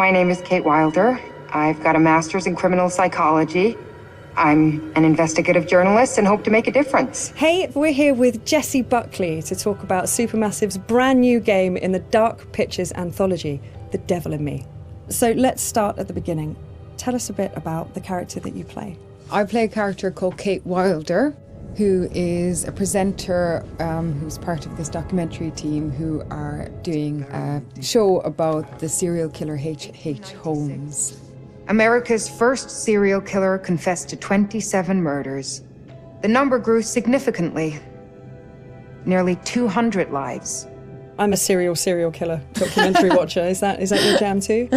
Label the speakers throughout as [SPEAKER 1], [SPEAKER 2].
[SPEAKER 1] My name is Kate Wilder. I've got a master's in criminal psychology. I'm an investigative journalist and hope to make a difference.
[SPEAKER 2] Hey, we're here with Jessie Buckley to talk about Supermassive's brand new game in the Dark Pictures anthology, The Devil in Me. So let's start at the beginning. Tell us a bit about the character that you play.
[SPEAKER 3] I play a character called Kate Wilder, who is a presenter who's part of this documentary team who are doing a show about the serial killer H.H. Holmes.
[SPEAKER 1] America's first serial killer confessed to 27 murders. The number grew significantly. Nearly 200 lives.
[SPEAKER 2] I'm a serial killer documentary watcher. Is that your jam too?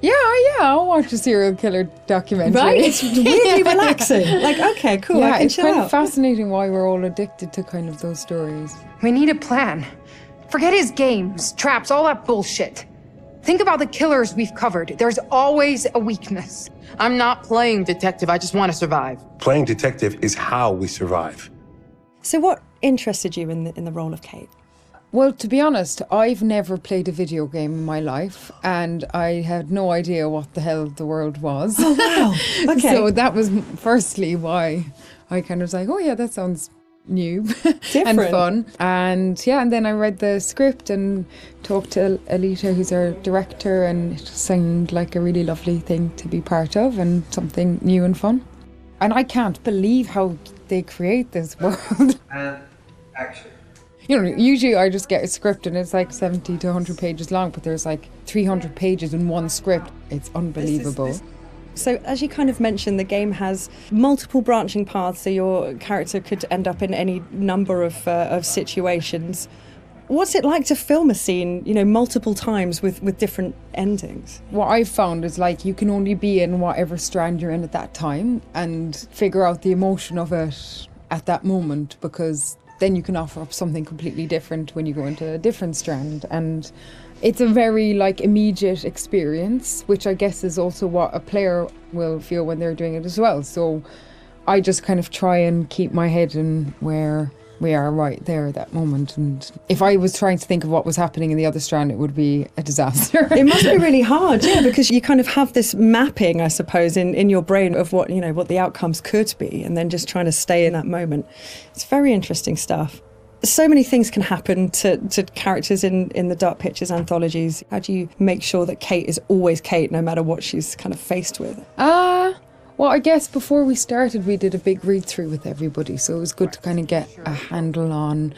[SPEAKER 3] Yeah, I'll watch a serial killer documentary.
[SPEAKER 2] Right? It's really relaxing. Like, okay, cool,
[SPEAKER 3] yeah,
[SPEAKER 2] I can
[SPEAKER 3] it's
[SPEAKER 2] chill
[SPEAKER 3] kind
[SPEAKER 2] out.
[SPEAKER 3] of fascinating why we're all addicted to kind of those stories.
[SPEAKER 1] We need a plan. Forget his games, traps, all that bullshit. Think about the killers we've covered. There's always a weakness.
[SPEAKER 4] I'm not playing detective, I just want to survive.
[SPEAKER 5] Playing detective is how we survive.
[SPEAKER 2] So what interested you in the role of Kate?
[SPEAKER 3] Well, to be honest, I've never played a video game in my life, and I had no idea what the hell the world was.
[SPEAKER 2] Oh, wow. Okay.
[SPEAKER 3] So that was firstly why I kind of was like, oh yeah, that sounds new and fun. And yeah, and then I read the script and talked to Alita, who's our director, and it seemed like a really lovely thing to be part of and something new and fun. And I can't believe how they create this world.
[SPEAKER 6] And action.
[SPEAKER 3] You know, usually I just get a script and it's like 70 to 100 pages long, but there's like 300 pages in one script. It's unbelievable.
[SPEAKER 2] So as you kind of mentioned, the game has multiple branching paths, so your character could end up in any number of situations. What's it like to film a scene, multiple times with different endings?
[SPEAKER 3] What I've found is like you can only be in whatever strand you're in at that time and figure out the emotion of it at that moment, because then you can offer up something completely different when you go into a different strand. And it's a very immediate experience, which I guess is also what a player will feel when they're doing it as well. So I just kind of try and keep my head in where we are right there at that moment. And if I was trying to think of what was happening in the other strand, it would be a disaster.
[SPEAKER 2] It must be really hard, yeah, because you kind of have this mapping, I suppose, in your brain of what the outcomes could be, and then just trying to stay in that moment. It's very interesting stuff. So many things can happen to characters in the Dark Pictures anthologies. How do you make sure that Kate is always Kate, no matter what she's kind of faced with?
[SPEAKER 3] Well, I guess before we started, we did a big read-through with everybody, so it was good to kind of get a handle on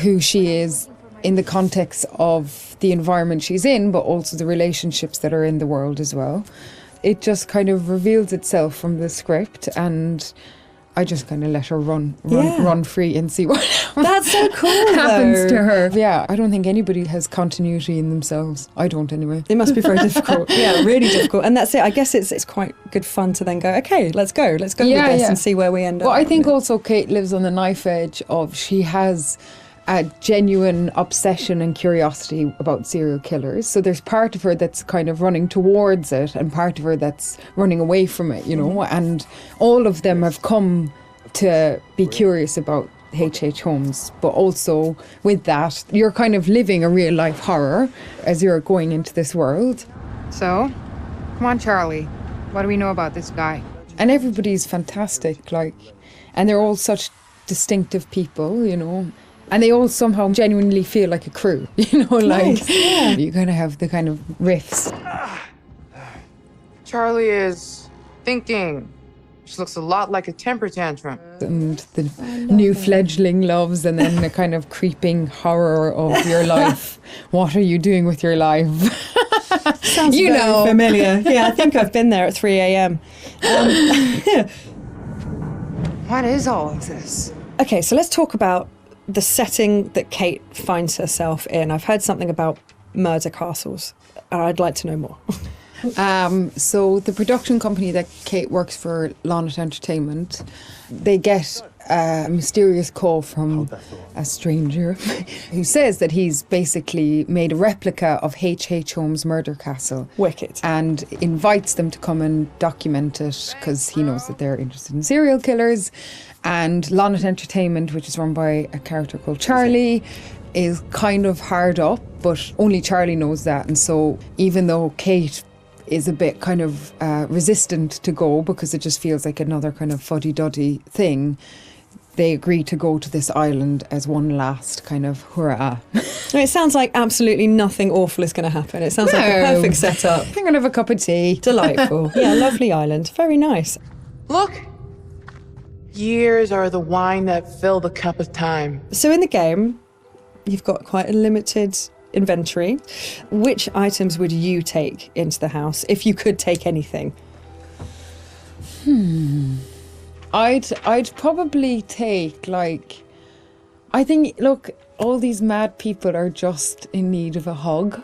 [SPEAKER 3] who she is in the context of the environment she's in, but also the relationships that are in the world as well. It just kind of reveals itself from the script, and I just kind of let her run free and see what
[SPEAKER 2] That's so cool,
[SPEAKER 3] happens
[SPEAKER 2] though.
[SPEAKER 3] to her. Yeah, I don't think anybody has continuity in themselves. I don't anyway.
[SPEAKER 2] It must be very difficult. Yeah, really difficult. And that's it. I guess it's quite good fun to then go, okay, let's go with this and see where we end up.
[SPEAKER 3] Well, I think also Kate lives on the knife edge of she has a genuine obsession and curiosity about serial killers. So there's part of her that's kind of running towards it and part of her that's running away from it, and all of them have come to be curious about H.H. Holmes, but also with that, you're kind of living a real life horror as you're going into this world.
[SPEAKER 1] So, come on, Charlie. What do we know about this guy?
[SPEAKER 3] And everybody's fantastic, and they're all such distinctive people, and they all somehow genuinely feel like a crew,
[SPEAKER 2] Nice, yeah.
[SPEAKER 3] You kind of have the kind of riffs.
[SPEAKER 4] Charlie is thinking. She looks a lot like a temper tantrum.
[SPEAKER 3] And the new fledgling loves, and then the kind of creeping horror of your life. What are you doing with your life?
[SPEAKER 2] Sounds very familiar. Yeah, I think I've been there at 3 a.m.
[SPEAKER 1] What is all of this?
[SPEAKER 2] Okay, so let's talk about the setting that Kate finds herself in. I've heard something about murder castles. I'd like to know more.
[SPEAKER 3] So the production company that Kate works for, Lonnet Entertainment, they get a mysterious call from a stranger who says that he's basically made a replica of H.H. Holmes' murder castle.
[SPEAKER 2] Wicked.
[SPEAKER 3] And invites them to come and document it because he knows that they're interested in serial killers. And Lonnet Entertainment, which is run by a character called Charlie, is kind of hard up, but only Charlie knows that. And so even though Kate is a bit kind of resistant to go because it just feels like another kind of fuddy-duddy thing, they agree to go to this island as one last kind of hurrah.
[SPEAKER 2] It sounds like absolutely nothing awful is going to happen. It sounds like a perfect setup.
[SPEAKER 3] I'm going to have a cup of tea.
[SPEAKER 2] Delightful. Yeah, lovely island. Very nice.
[SPEAKER 4] Look! Years are the wine that fill the cup of time.
[SPEAKER 2] So in the game, you've got quite a limited inventory. Which items would you take into the house if you could take anything?
[SPEAKER 3] I'd probably take, like, I think, look, all these mad people are just in need of a hug.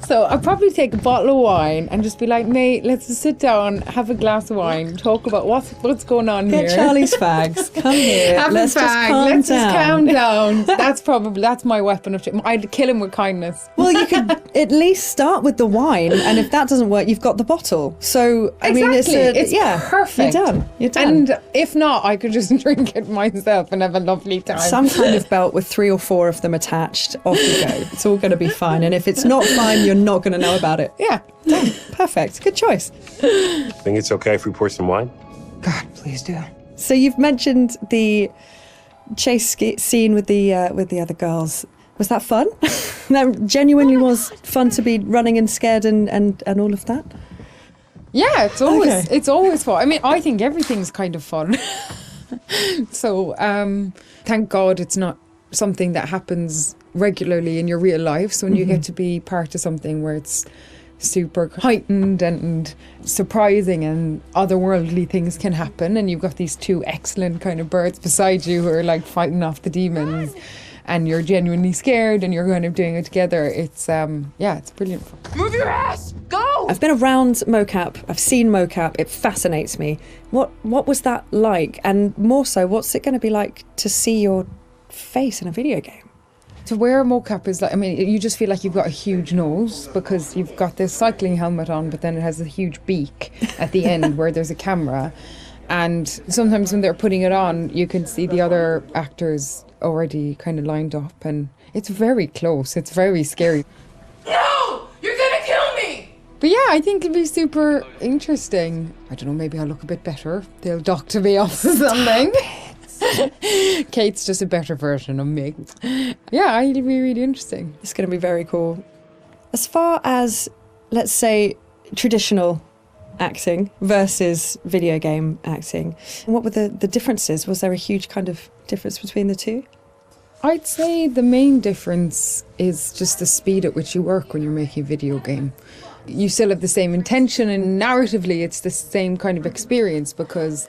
[SPEAKER 3] So I'd probably take a bottle of wine and just be like, mate, let's just sit down, have a glass of wine, talk about what's going on here.
[SPEAKER 2] Get Charlie's fags. Come here.
[SPEAKER 3] Have
[SPEAKER 2] Let's
[SPEAKER 3] a
[SPEAKER 2] just
[SPEAKER 3] fag.
[SPEAKER 2] calm
[SPEAKER 3] Let's
[SPEAKER 2] down.
[SPEAKER 3] just calm down. That's my weapon of choice. I'd kill him with kindness.
[SPEAKER 2] Well, you could at least start with the wine, and if that doesn't work, you've got the bottle. So, I mean, it's
[SPEAKER 3] perfect.
[SPEAKER 2] You're done. You're done.
[SPEAKER 3] And if not, I could just drink it myself and have a lovely time.
[SPEAKER 2] Some kind of belt with 3 or 4 of them attached. Off you go. It's all going to be fine. And if it's not fine, you're not going to know about it.
[SPEAKER 3] Yeah.
[SPEAKER 2] Done. Perfect. Good choice.
[SPEAKER 5] Think it's okay if we pour some wine?
[SPEAKER 1] God, please do.
[SPEAKER 2] So you've mentioned the chase scene with the other girls. Was that fun? That genuinely was fun to be running and scared and all of that?
[SPEAKER 3] Yeah, it's always fun. I mean, I think everything's kind of fun. So, thank God it's not something that happens regularly in your real life. So when you get to be part of something where it's super heightened and surprising and otherworldly things can happen, and you've got these 2 excellent kind of birds beside you who are like fighting off the demons, and you're genuinely scared and you're kind of doing it together, it's it's brilliant fun.
[SPEAKER 4] Move your ass! Go!
[SPEAKER 2] I've been around mocap. I've seen mocap. It fascinates me. What was that like? And more so, what's it going to be like to see your face in a video game?
[SPEAKER 3] To wear a mocap is like, I mean, you just feel like you've got a huge nose because you've got this cycling helmet on, but then it has a huge beak at the end where there's a camera. And sometimes when they're putting it on, you can see the other actors already kind of lined up, and it's very close. It's very scary.
[SPEAKER 4] No! You're gonna kill me!
[SPEAKER 3] But yeah, I think it'll be super interesting. I don't know, maybe I'll look a bit better. They'll doctor me off or something. Kate's just a better version of me. Yeah, it'll be really interesting.
[SPEAKER 2] It's going to be very cool. As far as, let's say, traditional acting versus video game acting, what were the differences? Was there a huge kind of difference between the two?
[SPEAKER 3] I'd say the main difference is just the speed at which you work when you're making a video game. You still have the same intention, and narratively it's the same kind of experience because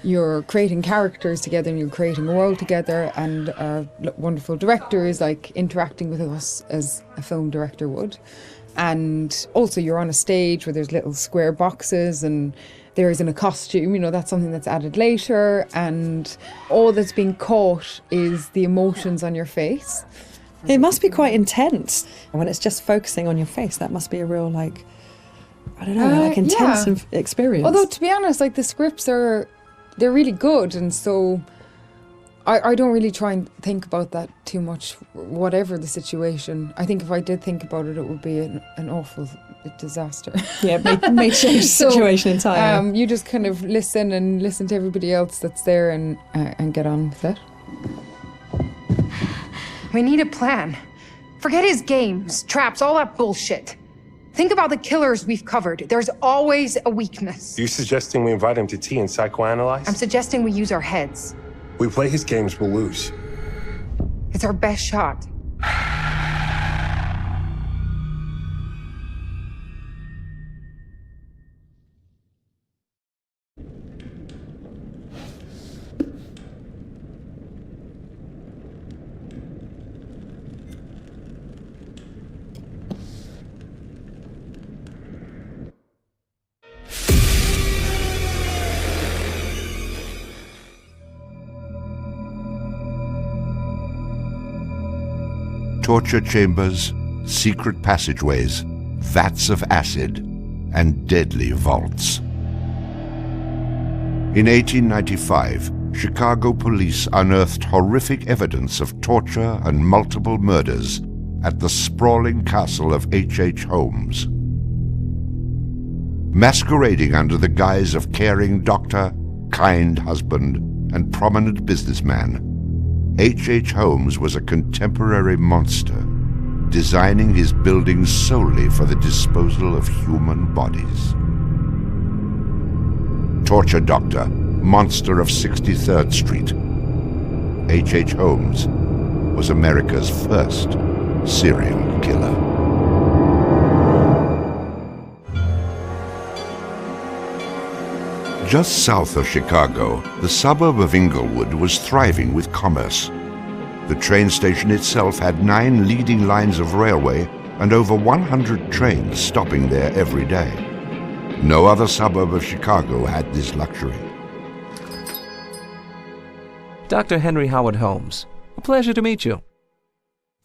[SPEAKER 3] you're creating characters together and you're creating a world together, and our wonderful director is like interacting with us as a film director would. And also you're on a stage where there's little square boxes and there isn't a costume, that's something that's added later, and all that's being caught is the emotions on your face.
[SPEAKER 2] It must be quite intense when it's just focusing on your face. That must be a real, like, I don't know, like intensive experience.
[SPEAKER 3] Although, to be honest, like the scripts they're really good, and so I don't really try and think about that too much, whatever the situation. I think if I did think about it, it would be an awful disaster.
[SPEAKER 2] Yeah, may change the situation entirely.
[SPEAKER 3] You just kind of listen to everybody else that's there and get on with it.
[SPEAKER 1] We need a plan. Forget his games, traps, all that bullshit. Think about the killers we've covered. There's always a weakness.
[SPEAKER 5] You suggesting we invite him to tea and psychoanalyze?
[SPEAKER 1] I'm suggesting we use our heads.
[SPEAKER 5] We play his games, we'll lose.
[SPEAKER 1] It's our best shot.
[SPEAKER 6] torture chambers, secret passageways, vats of acid, and deadly vaults. In 1895, Chicago police unearthed horrific evidence of torture and multiple murders at the sprawling castle of H.H. Holmes. Masquerading under the guise of caring doctor, kind husband, and prominent businessman, H.H. Holmes was a contemporary monster, designing his buildings solely for the disposal of human bodies. Torture Doctor, Monster of 63rd Street. H.H. Holmes was America's first serial killer. Just south of Chicago, the suburb of Englewood was thriving with commerce. The train station itself had 9 leading lines of railway and over 100 trains stopping there every day. No other suburb of Chicago had this luxury.
[SPEAKER 7] Dr. Henry Howard Holmes, a pleasure to meet you.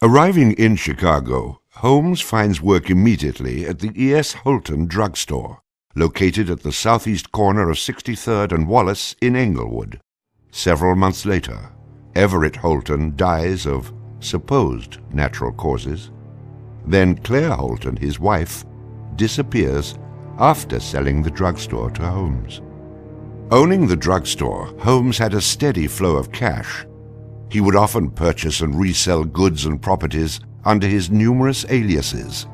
[SPEAKER 6] Arriving in Chicago, Holmes finds work immediately at the E.S. Holton drugstore, located at the southeast corner of 63rd and Wallace in Englewood. Several months later, Everett Holton dies of supposed natural causes. Then Claire Holton, his wife, disappears after selling the drugstore to Holmes. Owning the drugstore, Holmes had a steady flow of cash. He would often purchase and resell goods and properties under his numerous aliases.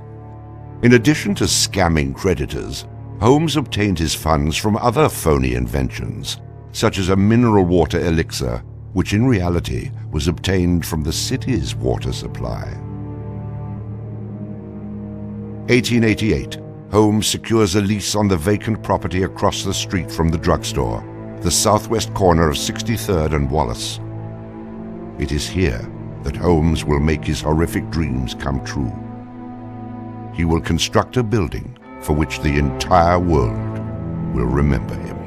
[SPEAKER 6] In addition to scamming creditors, Holmes obtained his funds from other phony inventions, such as a mineral water elixir, which in reality was obtained from the city's water supply. 1888. Holmes secures a lease on the vacant property across the street from the drugstore, the southwest corner of 63rd and Wallace. It is here that Holmes will make his horrific dreams come true. He will construct a building for which the entire world will remember him.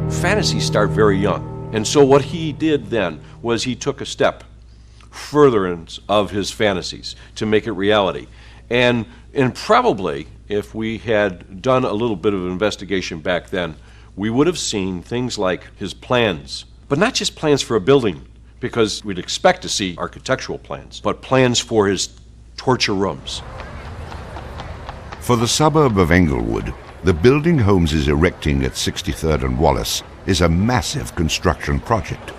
[SPEAKER 8] Fantasies start very young, and so what he did then was he took a step furtherance of his fantasies to make it reality. And probably, if we had done a little bit of investigation back then, we would have seen things like his plans, but not just plans for a building, because we'd expect to see architectural plans, but plans for his torture rooms.
[SPEAKER 6] For the suburb of Englewood, the building Holmes is erecting at 63rd and Wallace is a massive construction project.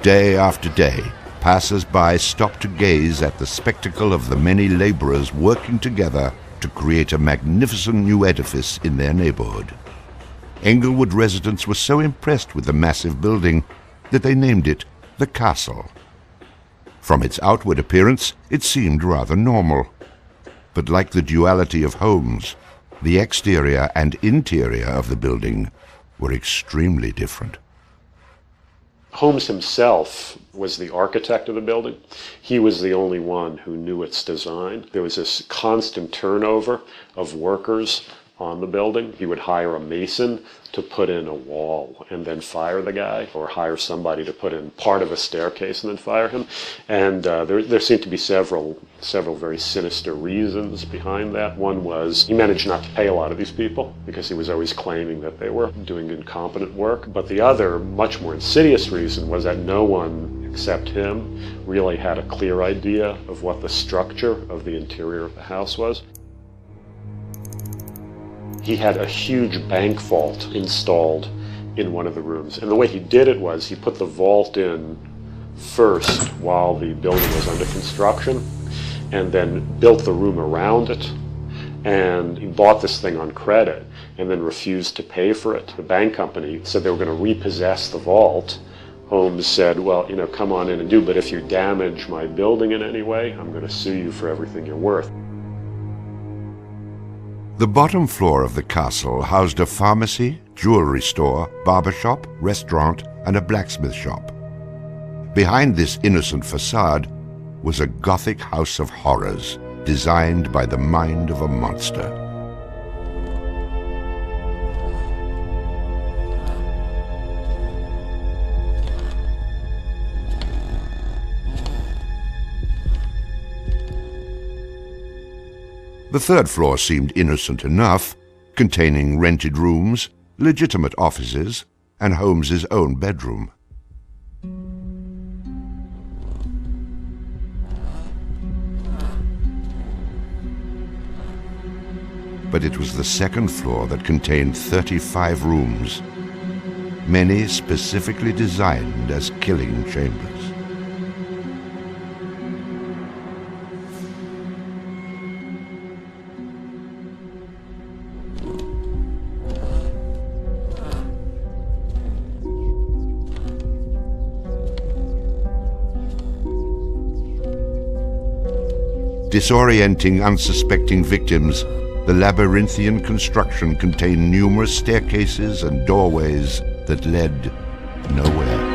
[SPEAKER 6] Day after day, passers-by stop to gaze at the spectacle of the many laborers working together to create a magnificent new edifice in their neighborhood. Englewood residents were so impressed with the massive building that they named it the Castle. From its outward appearance, it seemed rather normal. But like the duality of Holmes, the exterior and interior of the building were extremely different.
[SPEAKER 9] Holmes himself was the architect of the building. He was the only one who knew its design. There was this constant turnover of workers on the building. He would hire a mason to put in a wall and then fire the guy, or hire somebody to put in part of a staircase and then fire him. And there seemed to be several very sinister reasons behind that. One was he managed not to pay a lot of these people because he was always claiming that they were doing incompetent work. But the other, much more insidious reason was that no one except him really had a clear idea of what the structure of the interior of the house was. He had a huge bank vault installed in one of the rooms. And the way he did it was he put the vault in first while the building was under construction, and then built the room around it. And he bought this thing on credit and then refused to pay for it. The bank company said they were going to repossess the vault. Holmes said, well, come on in and do, but if you damage my building in any way, I'm going to sue you for everything you're worth.
[SPEAKER 6] The bottom floor of the castle housed a pharmacy, jewelry store, barber shop, restaurant, and a blacksmith shop. Behind this innocent facade was a Gothic house of horrors designed by the mind of a monster. The third floor seemed innocent enough, containing rented rooms, legitimate offices, and Holmes's own bedroom. But it was the second floor that contained 35 rooms, many specifically designed as killing chambers. Disorienting unsuspecting victims, the labyrinthian construction contained numerous staircases and doorways that led nowhere.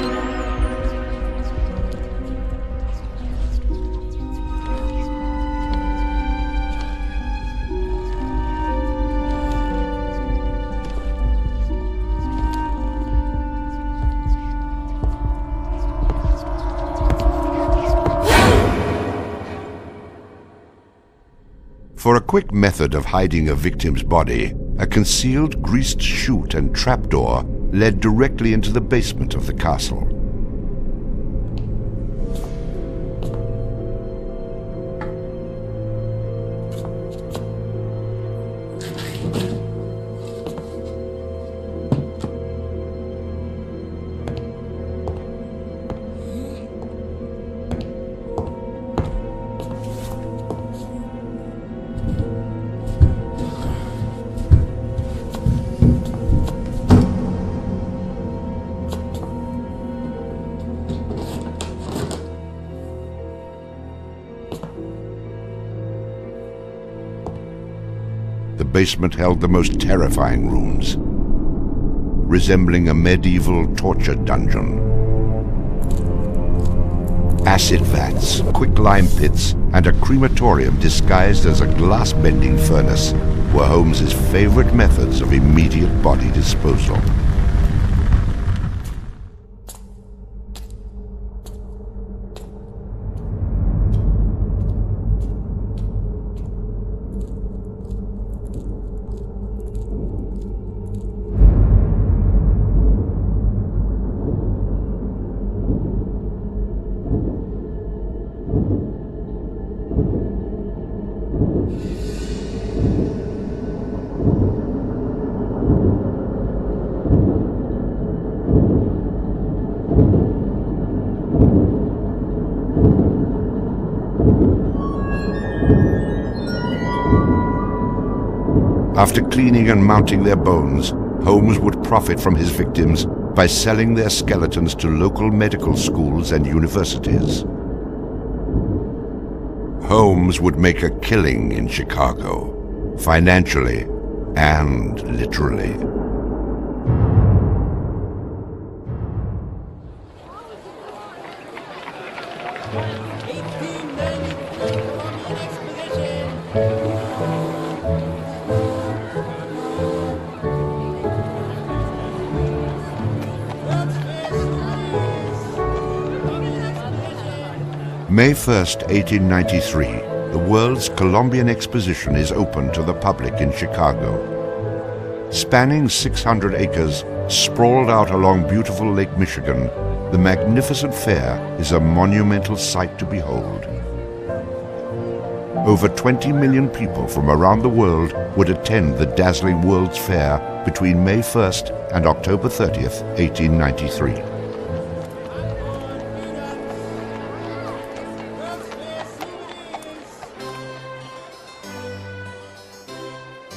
[SPEAKER 6] For a quick method of hiding a victim's body, a concealed greased chute and trapdoor led directly into the basement of the castle. The basement held the most terrifying rooms, resembling a medieval torture dungeon. Acid vats, quicklime pits, and a crematorium disguised as a glass-bending furnace were Holmes's favorite methods of immediate body disposal. After cleaning and mounting their bones, Holmes would profit from his victims by selling their skeletons to local medical schools and universities. Holmes would make a killing in Chicago, financially and literally. May 1st, 1893, the World's Columbian Exposition is open to the public in Chicago. Spanning 600 acres, sprawled out along beautiful Lake Michigan, the magnificent fair is a monumental sight to behold. Over 20 million people from around the world would attend the dazzling World's Fair between May 1st and October 30th, 1893.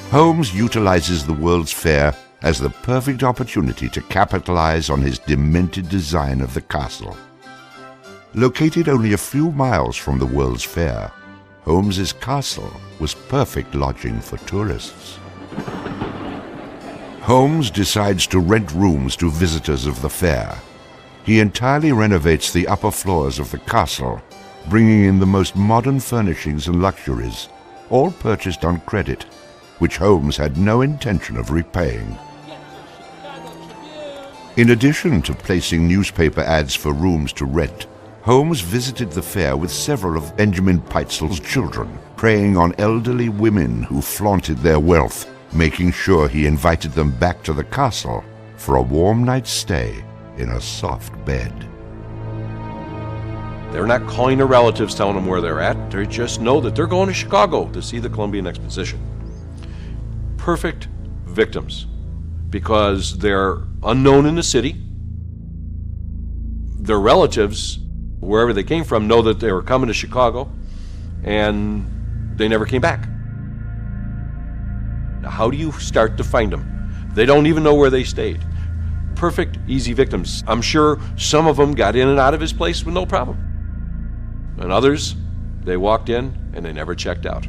[SPEAKER 6] Holmes utilizes the World's Fair as the perfect opportunity to capitalize on his demented design of the castle. Located only a few miles from the World's Fair, Holmes's castle was perfect lodging for tourists. Holmes decides to rent rooms to visitors of the fair. He entirely renovates the upper floors of the castle, bringing in the most modern furnishings and luxuries, all purchased on credit, which Holmes had no intention of repaying. In addition to placing newspaper ads for rooms to rent, Holmes visited the fair with several of Benjamin Peitzel's children, preying on elderly women who flaunted their wealth, making sure he invited them back to the castle for a warm night's stay in a soft bed.
[SPEAKER 8] They're not calling their relatives, telling them where they're at. They just know that they're going to Chicago to see the Columbian Exposition. Perfect victims, because they're unknown in the city. Their relatives, wherever they came from, know that they were coming to Chicago, and they never came back. Now, how do you start to find them? They don't even know where they stayed. Perfect, easy victims. I'm sure some of them got in and out of his place with no problem. And others, they walked in and they never checked out.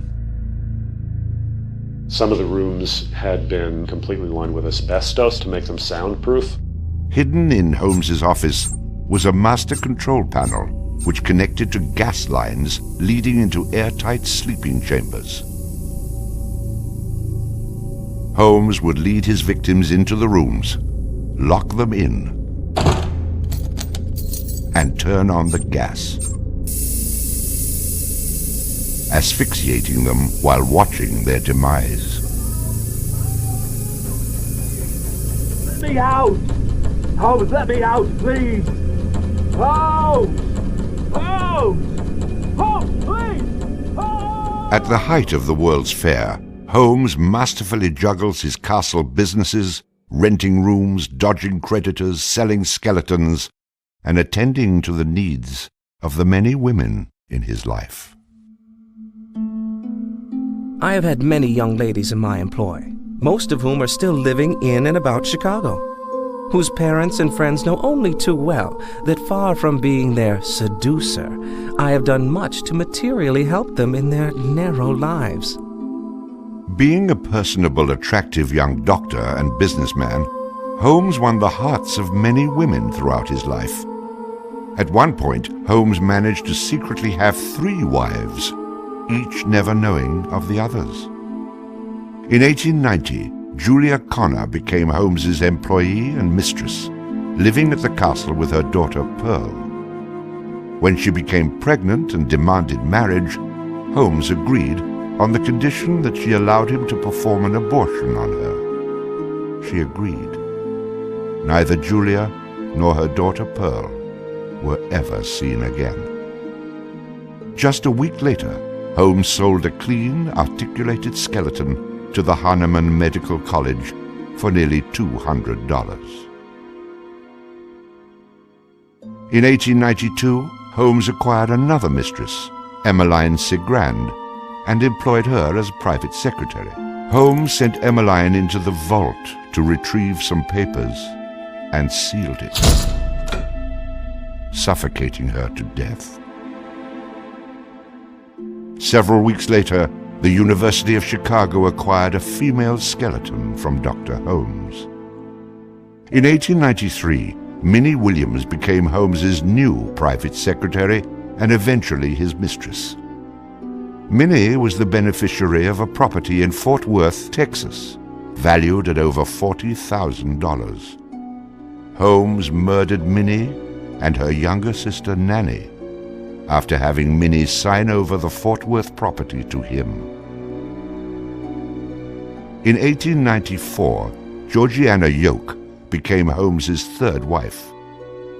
[SPEAKER 9] Some of the rooms had been completely lined with asbestos to make them soundproof.
[SPEAKER 6] Hidden in Holmes's office was a master control panel which connected to gas lines leading into airtight sleeping chambers. Holmes would lead his victims into the rooms, lock them in, and turn on the gas, asphyxiating them while watching their demise.
[SPEAKER 10] Let me out! Holmes, let me out, please! Holmes! Holmes! Holmes, please! Holmes!
[SPEAKER 6] At the height of the World's Fair, Holmes masterfully juggles his castle businesses, renting rooms, dodging creditors, selling skeletons, and attending to the needs of the many women in his life.
[SPEAKER 7] I have had many young ladies in my employ, most of whom are still living in and about Chicago, whose parents and friends know only too well that far from being their seducer, I have done much to materially help them in their narrow lives.
[SPEAKER 6] Being a personable, attractive young doctor and businessman, Holmes won the hearts of many women throughout his life. At one point, Holmes managed to secretly have 3 wives, each never knowing of the others. In 1890, Julia Connor became Holmes's employee and mistress, living at the castle with her daughter Pearl. When she became pregnant and demanded marriage, Holmes agreed on the condition that she allowed him to perform an abortion on her. She agreed. Neither Julia nor her daughter Pearl were ever seen again. Just a week later, Holmes sold a clean, articulated skeleton to the Hahnemann Medical College for nearly $200. In 1892, Holmes acquired another mistress, Emmeline Cigrand, and employed her as private secretary. Holmes sent Emmeline into the vault to retrieve some papers and sealed it, suffocating her to death. Several weeks later, the University of Chicago acquired a female skeleton from Dr. Holmes. In 1893, Minnie Williams became Holmes's new private secretary and eventually his mistress. Minnie was the beneficiary of a property in Fort Worth, Texas, valued at over $40,000. Holmes murdered Minnie and her younger sister Nanny after having Minnie sign over the Fort Worth property to him. In 1894, Georgiana Yoke became Holmes's 3rd wife.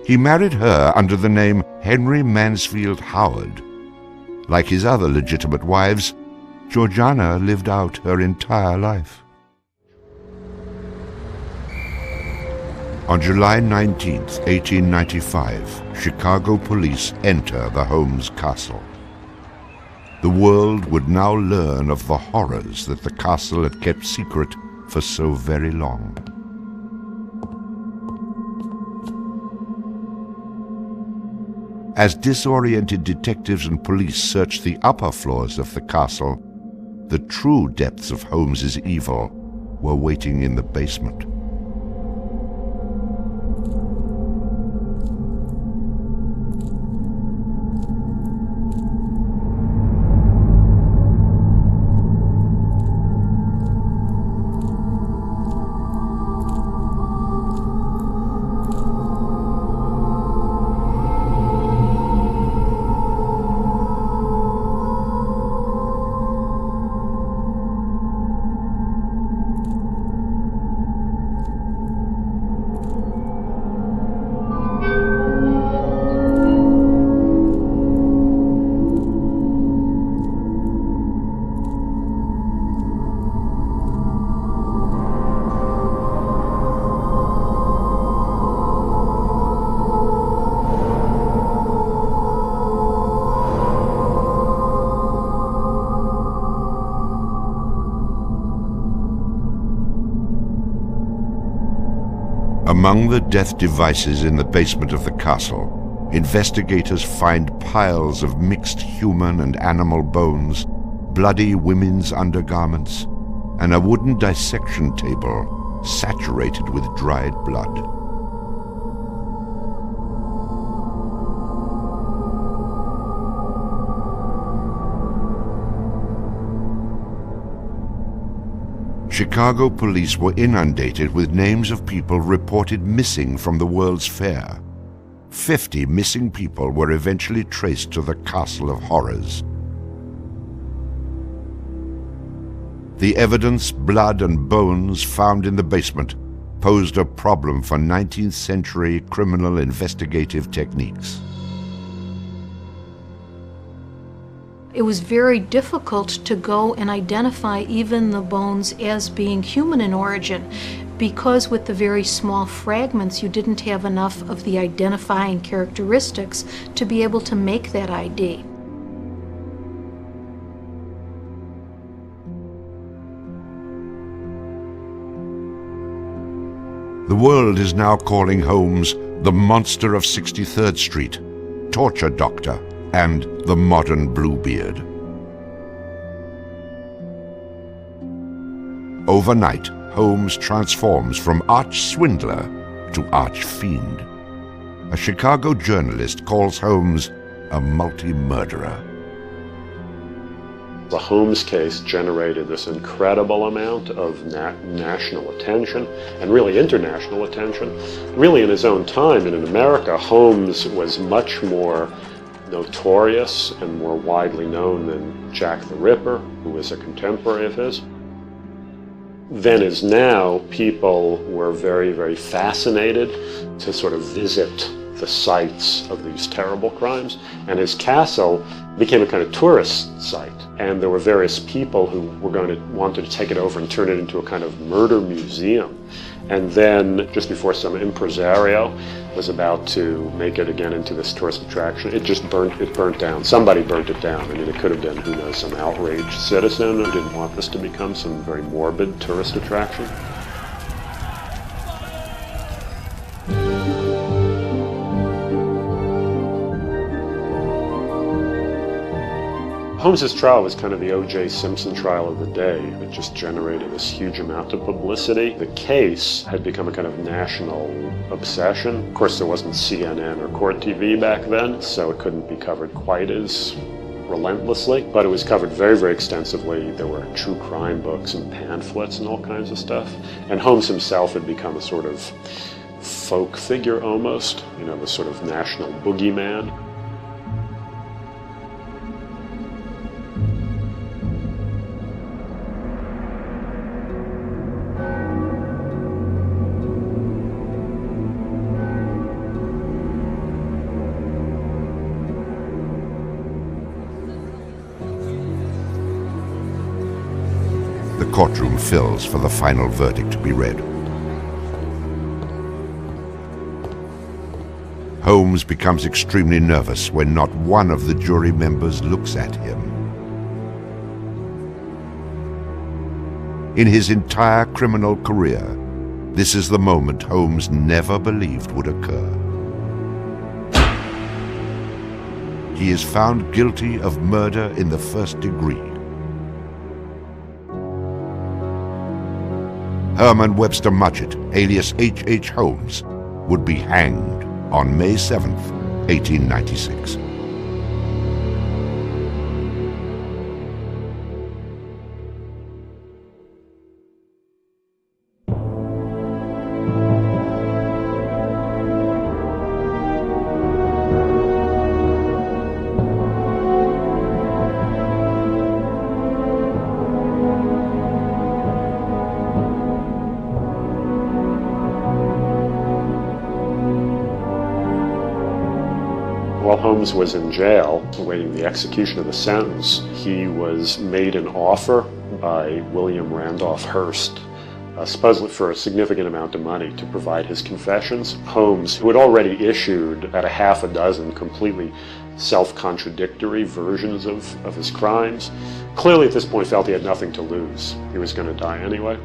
[SPEAKER 6] He married her under the name Henry Mansfield Howard. Like his other legitimate wives, Georgiana lived out her entire life. On July 19, 1895, Chicago police enter the Holmes castle. The world would now learn of the horrors that the castle had kept secret for so very long. As disoriented detectives and police searched the upper floors of the castle, the true depths of Holmes's evil were waiting in the basement. Among the death devices in the basement of the castle, investigators find piles of mixed human and animal bones, bloody women's undergarments, and a wooden dissection table saturated with dried blood. Chicago police were inundated with names of people reported missing from the World's Fair. 50 missing people were eventually traced to the Castle of Horrors. The evidence, blood and bones found in the basement posed a problem for 19th century criminal investigative techniques.
[SPEAKER 11] It was very difficult to go and identify even the bones as being human in origin, because with the very small fragments you didn't have enough of the identifying characteristics to be able to make that ID.
[SPEAKER 6] The world is now calling Holmes the monster of 63rd Street, torture doctor, and the modern Bluebeard. Overnight, Holmes transforms from arch-swindler to arch-fiend. A Chicago journalist calls Holmes a multi-murderer.
[SPEAKER 9] The Holmes case generated this incredible amount of national attention and really international attention. Really in his own time and in America, Holmes was much more notorious and more widely known than Jack the Ripper, who was a contemporary of his. Then as now, people were very, very fascinated to sort of visit the sites of these terrible crimes, and his castle became a kind of tourist site, and there were various people who were wanted to take it over and turn it into a kind of murder museum. And then just before some impresario was about to make it again into this tourist attraction, it burnt down. Somebody burnt it down. I mean, it could have been, who knows, some outraged citizen who didn't want this to become some very morbid tourist attraction. Holmes's trial was kind of the O.J. Simpson trial of the day. It just generated this huge amount of publicity. The case had become a kind of national obsession. Of course, there wasn't CNN or Court TV back then, so it couldn't be covered quite as relentlessly, but it was covered very, very extensively. There were true crime books and pamphlets and all kinds of stuff. And Holmes himself had become a sort of folk figure almost, you know, the sort of national boogeyman.
[SPEAKER 6] The courtroom fills for the final verdict to be read. Holmes becomes extremely nervous when not one of the jury members looks at him. In his entire criminal career, this is the moment Holmes never believed would occur. He is found guilty of murder in the first degree. Herman Webster Mudgett, alias H.H. Holmes, would be hanged on May 7th, 1896.
[SPEAKER 9] While Holmes was in jail, awaiting the execution of the sentence, he was made an offer by William Randolph Hearst, supposedly for a significant amount of money, to provide his confessions. Holmes, who had already issued about a half a dozen completely self-contradictory versions of his crimes, clearly at this point felt he had nothing to lose. He was going to die anyway.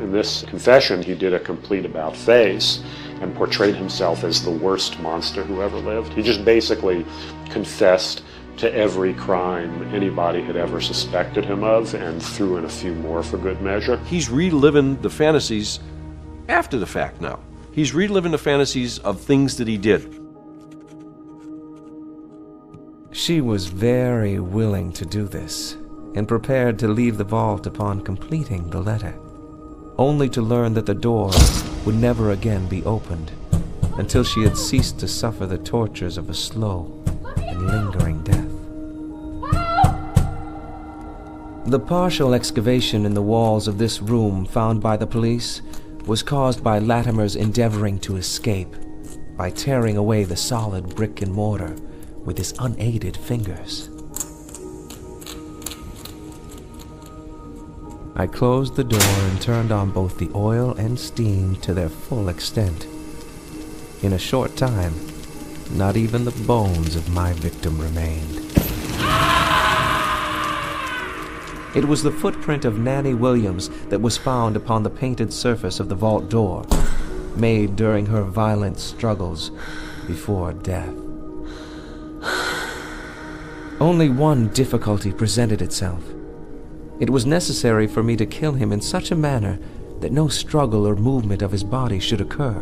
[SPEAKER 9] In this confession, he did a complete about-face. and portrayed himself as the worst monster who ever lived. He just basically confessed to every crime anybody had ever suspected him of and threw in a few more for good measure.
[SPEAKER 8] He's reliving the fantasies after the fact now. He's reliving the fantasies of things that he did.
[SPEAKER 7] She was very willing to do this, and prepared to leave the vault upon completing the letter, only to learn that the door would never again be opened until she had ceased to suffer the tortures of a slow and lingering death. The partial excavation in the walls of this room found by the police was caused by Latimer's endeavoring to escape by tearing away the solid brick and mortar with his unaided fingers. I closed the door and turned on both the oil and steam to their full extent. In a short time, not even the bones of my victim remained. It was the footprint of Nanny Williams that was found upon the painted surface of the vault door, made during her violent struggles before death. Only one difficulty presented itself. It was necessary for me to kill him in such a manner that no struggle or movement of his body should occur.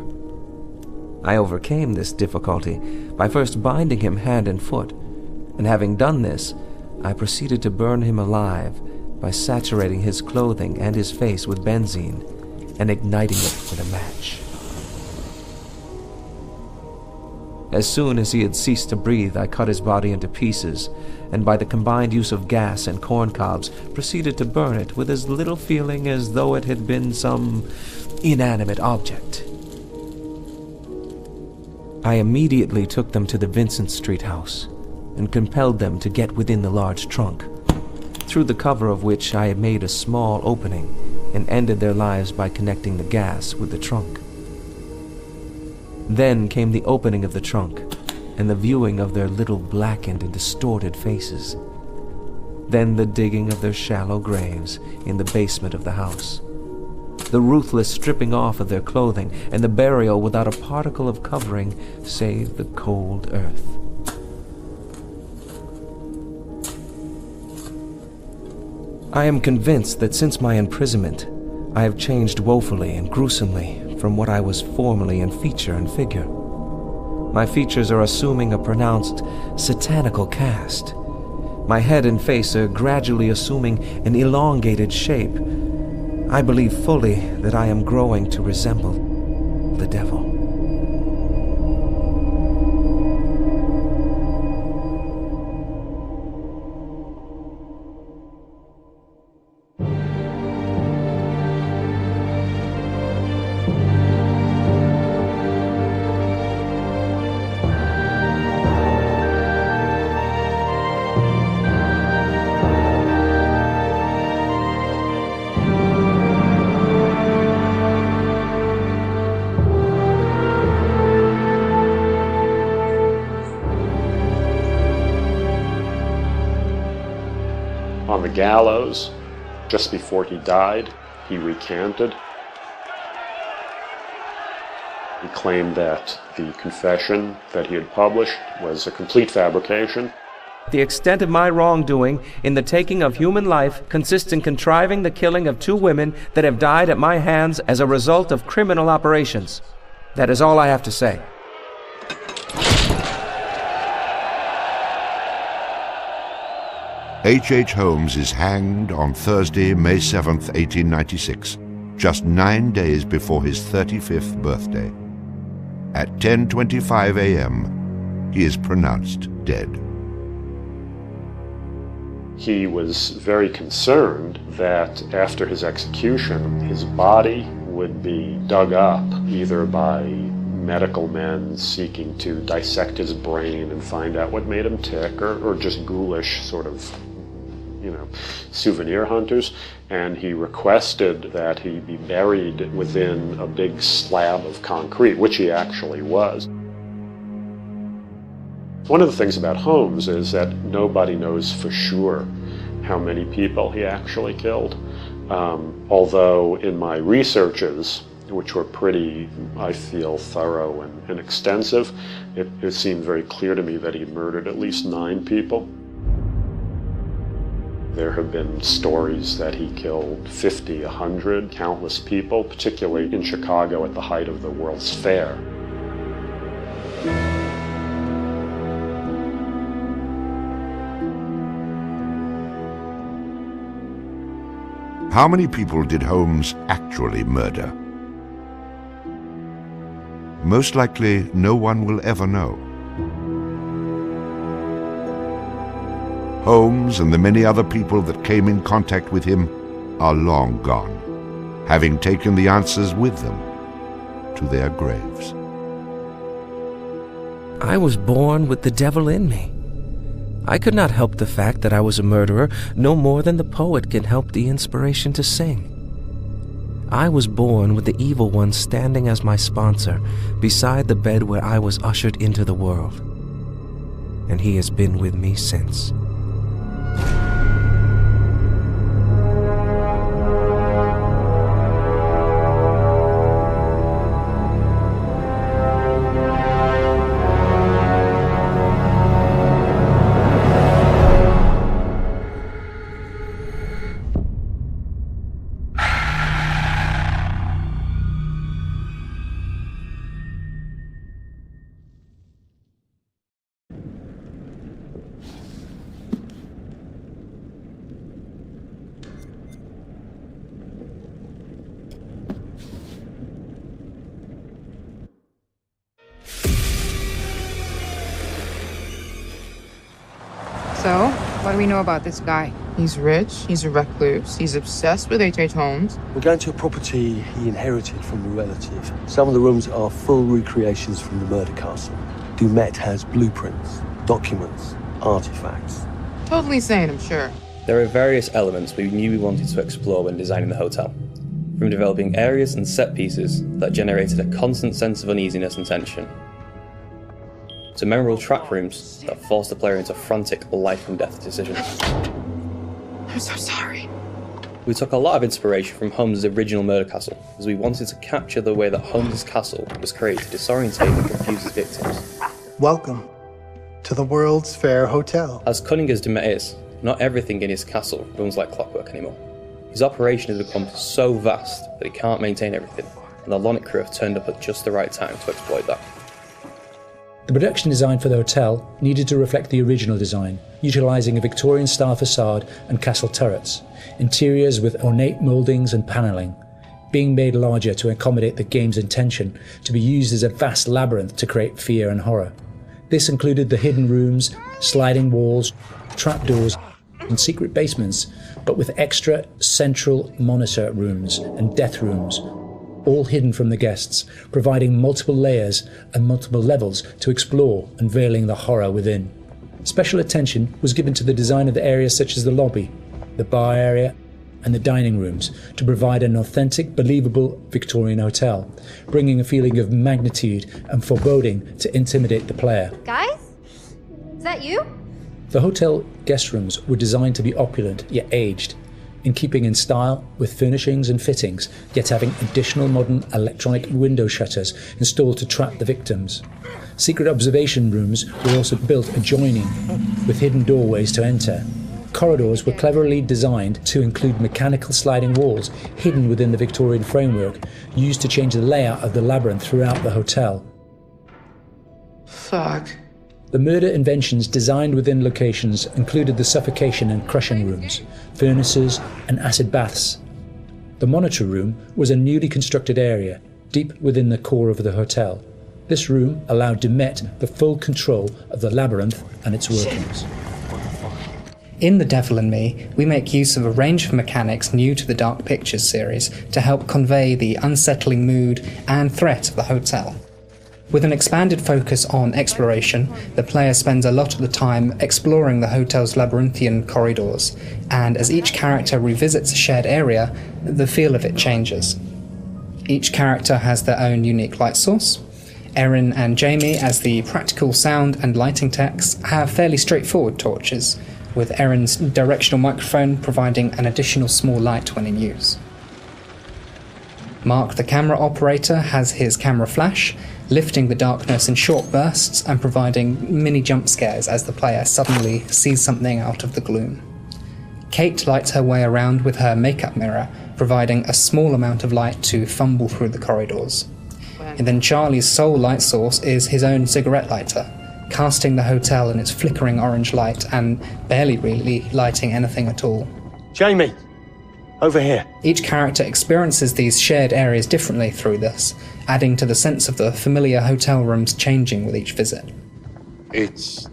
[SPEAKER 7] I overcame this difficulty by first binding him hand and foot, and having done this, I proceeded to burn him alive by saturating his clothing and his face with benzene and igniting it with a match. As soon as he had ceased to breathe, I cut his body into pieces, and by the combined use of gas and corn cobs, proceeded to burn it with as little feeling as though it had been some inanimate object. I immediately took them to the Vincent Street house and compelled them to get within the large trunk, through the cover of which I had made a small opening and ended their lives by connecting the gas with the trunk. Then came the opening of the trunk and the viewing of their little blackened and distorted faces. Then the digging of their shallow graves in the basement of the house. The ruthless stripping off of their clothing and the burial without a particle of covering save the cold earth. I am convinced that since my imprisonment, I have changed woefully and gruesomely from what I was formerly in feature and figure. My features are assuming a pronounced satanical cast. My head and face are gradually assuming an elongated shape. I believe fully that I am growing to resemble the devil.
[SPEAKER 9] On the gallows, just before he died, he recanted. He claimed that the confession that he had published was a complete fabrication.
[SPEAKER 7] The extent of my wrongdoing in the taking of human life consists in contriving the killing of 2 women that have died at my hands as a result of criminal operations. That is all I have to say.
[SPEAKER 6] H.H. Holmes is hanged on Thursday, May 7th, 1896, just 9 days before his 35th birthday. At 10:25 a.m., he is pronounced dead.
[SPEAKER 9] He was very concerned that after his execution, his body would be dug up either by medical men seeking to dissect his brain and find out what made him tick, or just ghoulish sort of, souvenir hunters, and he requested that he be buried within a big slab of concrete, which he actually was. One of the things about Holmes is that nobody knows for sure how many people he actually killed, although in my researches which were pretty, I feel, thorough and extensive. It seemed very clear to me that he murdered at least 9 people. There have been stories that he killed 50, 100, countless people, particularly in Chicago at the height of the World's Fair.
[SPEAKER 6] How many people did Holmes actually murder? Most likely, no one will ever know. Holmes and the many other people that came in contact with him are long gone, having taken the answers with them to their graves.
[SPEAKER 7] I was born with the devil in me. I could not help the fact that I was a murderer no more than the poet can help the inspiration to sing. I was born with the evil one standing as my sponsor beside the bed where I was ushered into the world. And he has been with me since.
[SPEAKER 1] So, what do we know about this guy?
[SPEAKER 4] He's rich, he's a recluse, he's obsessed with H.H. Holmes.
[SPEAKER 12] We're going to a property he inherited from a relative. Some of the rooms are full recreations from the murder castle. Dumet has blueprints, documents, artifacts.
[SPEAKER 4] Totally sane, I'm sure.
[SPEAKER 13] There are various elements we knew we wanted to explore when designing the hotel. From developing areas and set pieces that generated a constant sense of uneasiness and tension, to memorable trap rooms that forced the player into frantic life and death decisions.
[SPEAKER 4] I'm so sorry.
[SPEAKER 13] We took a lot of inspiration from Holmes' original murder castle, as we wanted to capture the way that Holmes' castle was created to disorientate and confuse his victims.
[SPEAKER 14] Welcome to the World's Fair Hotel.
[SPEAKER 13] As cunning as Dumet is, not everything in his castle runs like clockwork anymore. His operation has become so vast that he can't maintain everything, and the Lonnet crew have turned up at just the right time to exploit that.
[SPEAKER 15] The production design for the hotel needed to reflect the original design, utilising a Victorian-style facade and castle turrets, interiors with ornate mouldings and panelling, being made larger to accommodate the game's intention to be used as a vast labyrinth to create fear and horror. This included the hidden rooms, sliding walls, trapdoors, and secret basements, but with extra central monitor rooms and death rooms, all hidden from the guests, providing multiple layers and multiple levels to explore, unveiling the horror within. Special attention was given to the design of the areas such as the lobby, the bar area, and the dining rooms to provide an authentic, believable Victorian hotel, bringing a feeling of magnitude and foreboding to intimidate the player.
[SPEAKER 16] Guys? Is that you?
[SPEAKER 15] The hotel guest rooms were designed to be opulent yet aged, in keeping in style with furnishings and fittings, yet having additional modern electronic window shutters installed to trap the victims. Secret observation rooms were also built adjoining, with hidden doorways to enter. Corridors were cleverly designed to include mechanical sliding walls hidden within the Victorian framework, used to change the layout of the labyrinth throughout the hotel.
[SPEAKER 4] Fuck.
[SPEAKER 15] The murder inventions designed within locations included the suffocation and crushing rooms, furnaces, and acid baths. The monitor room was a newly constructed area, deep within the core of the hotel. This room allowed Dumet the full control of the labyrinth and its workings.
[SPEAKER 17] In The Devil in Me, we make use of a range of mechanics new to the Dark Pictures series to help convey the unsettling mood and threat of the hotel. With an expanded focus on exploration, the player spends a lot of the time exploring the hotel's labyrinthian corridors, and as each character revisits a shared area, the feel of it changes. Each character has their own unique light source. Erin and Jamie, as the practical sound and lighting techs, have fairly straightforward torches, with Erin's directional microphone providing an additional small light when in use. Mark, the camera operator, has his camera flash, lifting the darkness in short bursts and providing mini jump scares as the player suddenly sees something out of the gloom. Kate lights her way around with her makeup mirror, providing a small amount of light to fumble through the corridors. And then Charlie's sole light source is his own cigarette lighter, casting the hotel in its flickering orange light and barely really lighting anything at all.
[SPEAKER 12] Jamie! Over here.
[SPEAKER 17] Each character experiences these shared areas differently through this, adding to the sense of the familiar hotel rooms changing with each visit.
[SPEAKER 5] It's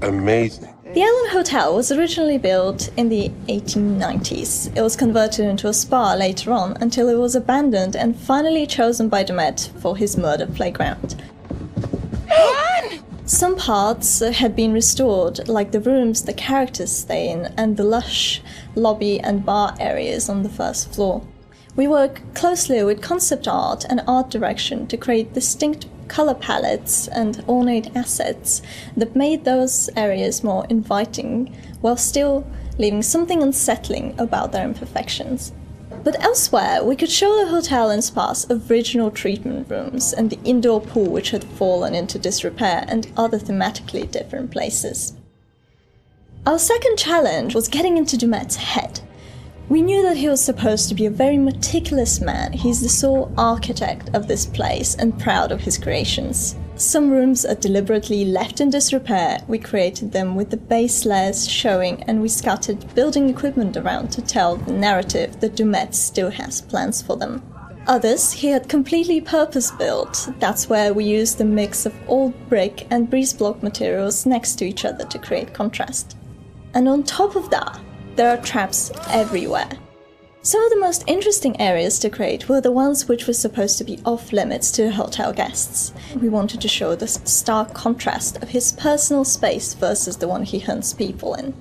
[SPEAKER 5] amazing.
[SPEAKER 18] The Ellen Hotel was originally built in the 1890s. It was converted into a spa later on until it was abandoned and finally chosen by Dumet for his murder playground. Some parts had been restored, like the rooms the characters stay in and the lush lobby and bar areas on the first floor. We work closely with concept art and art direction to create distinct color palettes and ornate assets that made those areas more inviting while still leaving something unsettling about their imperfections. But elsewhere, we could show the hotel and spa's original treatment rooms and the indoor pool which had fallen into disrepair and other thematically different places. Our second challenge was getting into Dumet's head. We knew that he was supposed to be a very meticulous man. He's the sole architect of this place and proud of his creations. Some rooms are deliberately left in disrepair. We created them with the base layers showing, and we scattered building equipment around to tell the narrative that Dumet still has plans for them. Others he had completely purpose-built. That's where we used a mix of old brick and breeze block materials next to each other to create contrast. And on top of that, there are traps everywhere. Some of the most interesting areas to create were the ones which were supposed to be off-limits to hotel guests. We wanted to show the stark contrast of his personal space versus the one he hunts people in.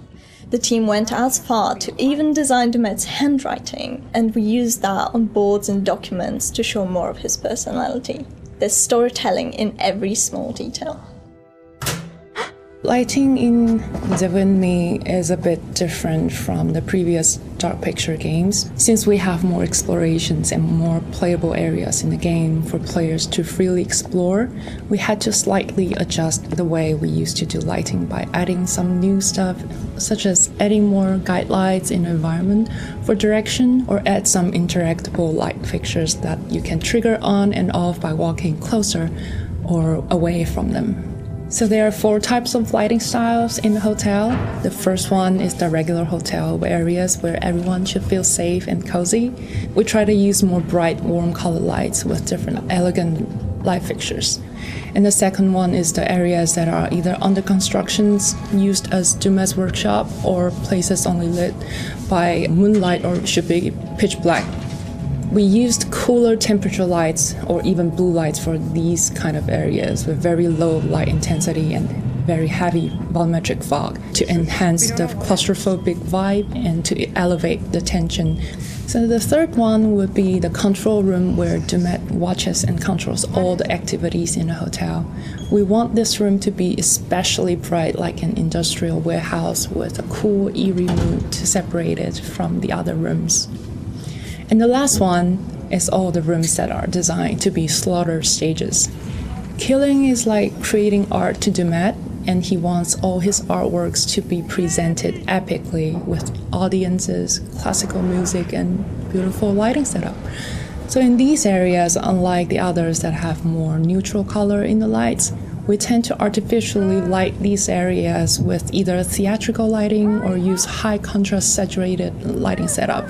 [SPEAKER 18] The team went as far to even design Dumet's handwriting, and we used that on boards and documents to show more of his personality. There's storytelling in every small detail.
[SPEAKER 19] Lighting in Devil in Me is a bit different from the previous Dark Picture games, since we have more explorations and more playable areas in the game for players to freely explore. We had to slightly adjust the way we used to do lighting by adding some new stuff, such as adding more guide lights in the environment for direction, or add some interactable light fixtures that you can trigger on and off by walking closer or away from them. So there are 4 types of lighting styles in the hotel. The first one is the regular hotel areas where everyone should feel safe and cozy. We try to use more bright, warm color lights with different elegant light fixtures. And the second one is the areas that are either under constructions, used as Dumet's workshop, or places only lit by moonlight or should be pitch black. We used cooler temperature lights or even blue lights for these kind of areas with very low light intensity and very heavy volumetric fog to enhance the claustrophobic vibe and to elevate the tension. So the third one would be the control room where Dumet watches and controls all the activities in the hotel. We want this room to be especially bright, like an industrial warehouse with a cool, eerie mood to separate it from the other rooms. And the last one is all the rooms that are designed to be slaughter stages. Killing is like creating art to Dumet, and he wants all his artworks to be presented epically with audiences, classical music, and beautiful lighting setup. So in these areas, unlike the others that have more neutral color in the lights, we tend to artificially light these areas with either theatrical lighting or use high contrast saturated lighting setup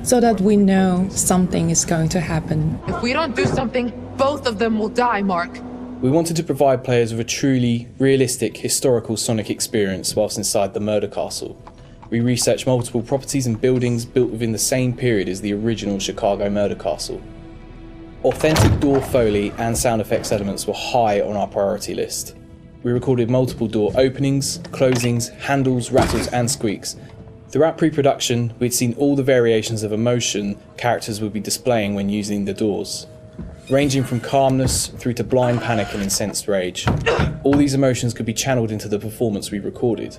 [SPEAKER 19] so that we know something is going to happen.
[SPEAKER 4] If we don't do something, both of them will die, Mark.
[SPEAKER 13] We wanted to provide players with a truly realistic historical Sonic experience whilst inside the murder castle. We researched multiple properties and buildings built within the same period as the original Chicago murder castle. Authentic door foley and sound effects elements were high on our priority list. We recorded multiple door openings, closings, handles, rattles and squeaks. Throughout pre-production, we'd seen all the variations of emotion characters would be displaying when using the doors, ranging from calmness through to blind panic and incensed rage. All these emotions could be channeled into the performance we recorded.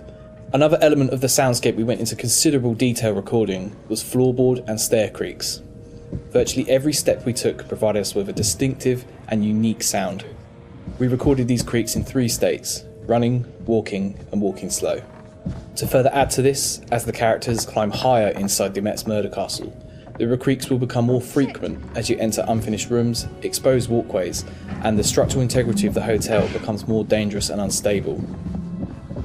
[SPEAKER 13] Another element of the soundscape we went into considerable detail recording was floorboard and stair creaks. Virtually every step we took provided us with a distinctive and unique sound. We recorded these creaks in 3 states: running, walking, and walking slow. To further add to this, as the characters climb higher inside the Met's murder castle, the creaks will become more frequent as you enter unfinished rooms, exposed walkways, and the structural integrity of the hotel becomes more dangerous and unstable.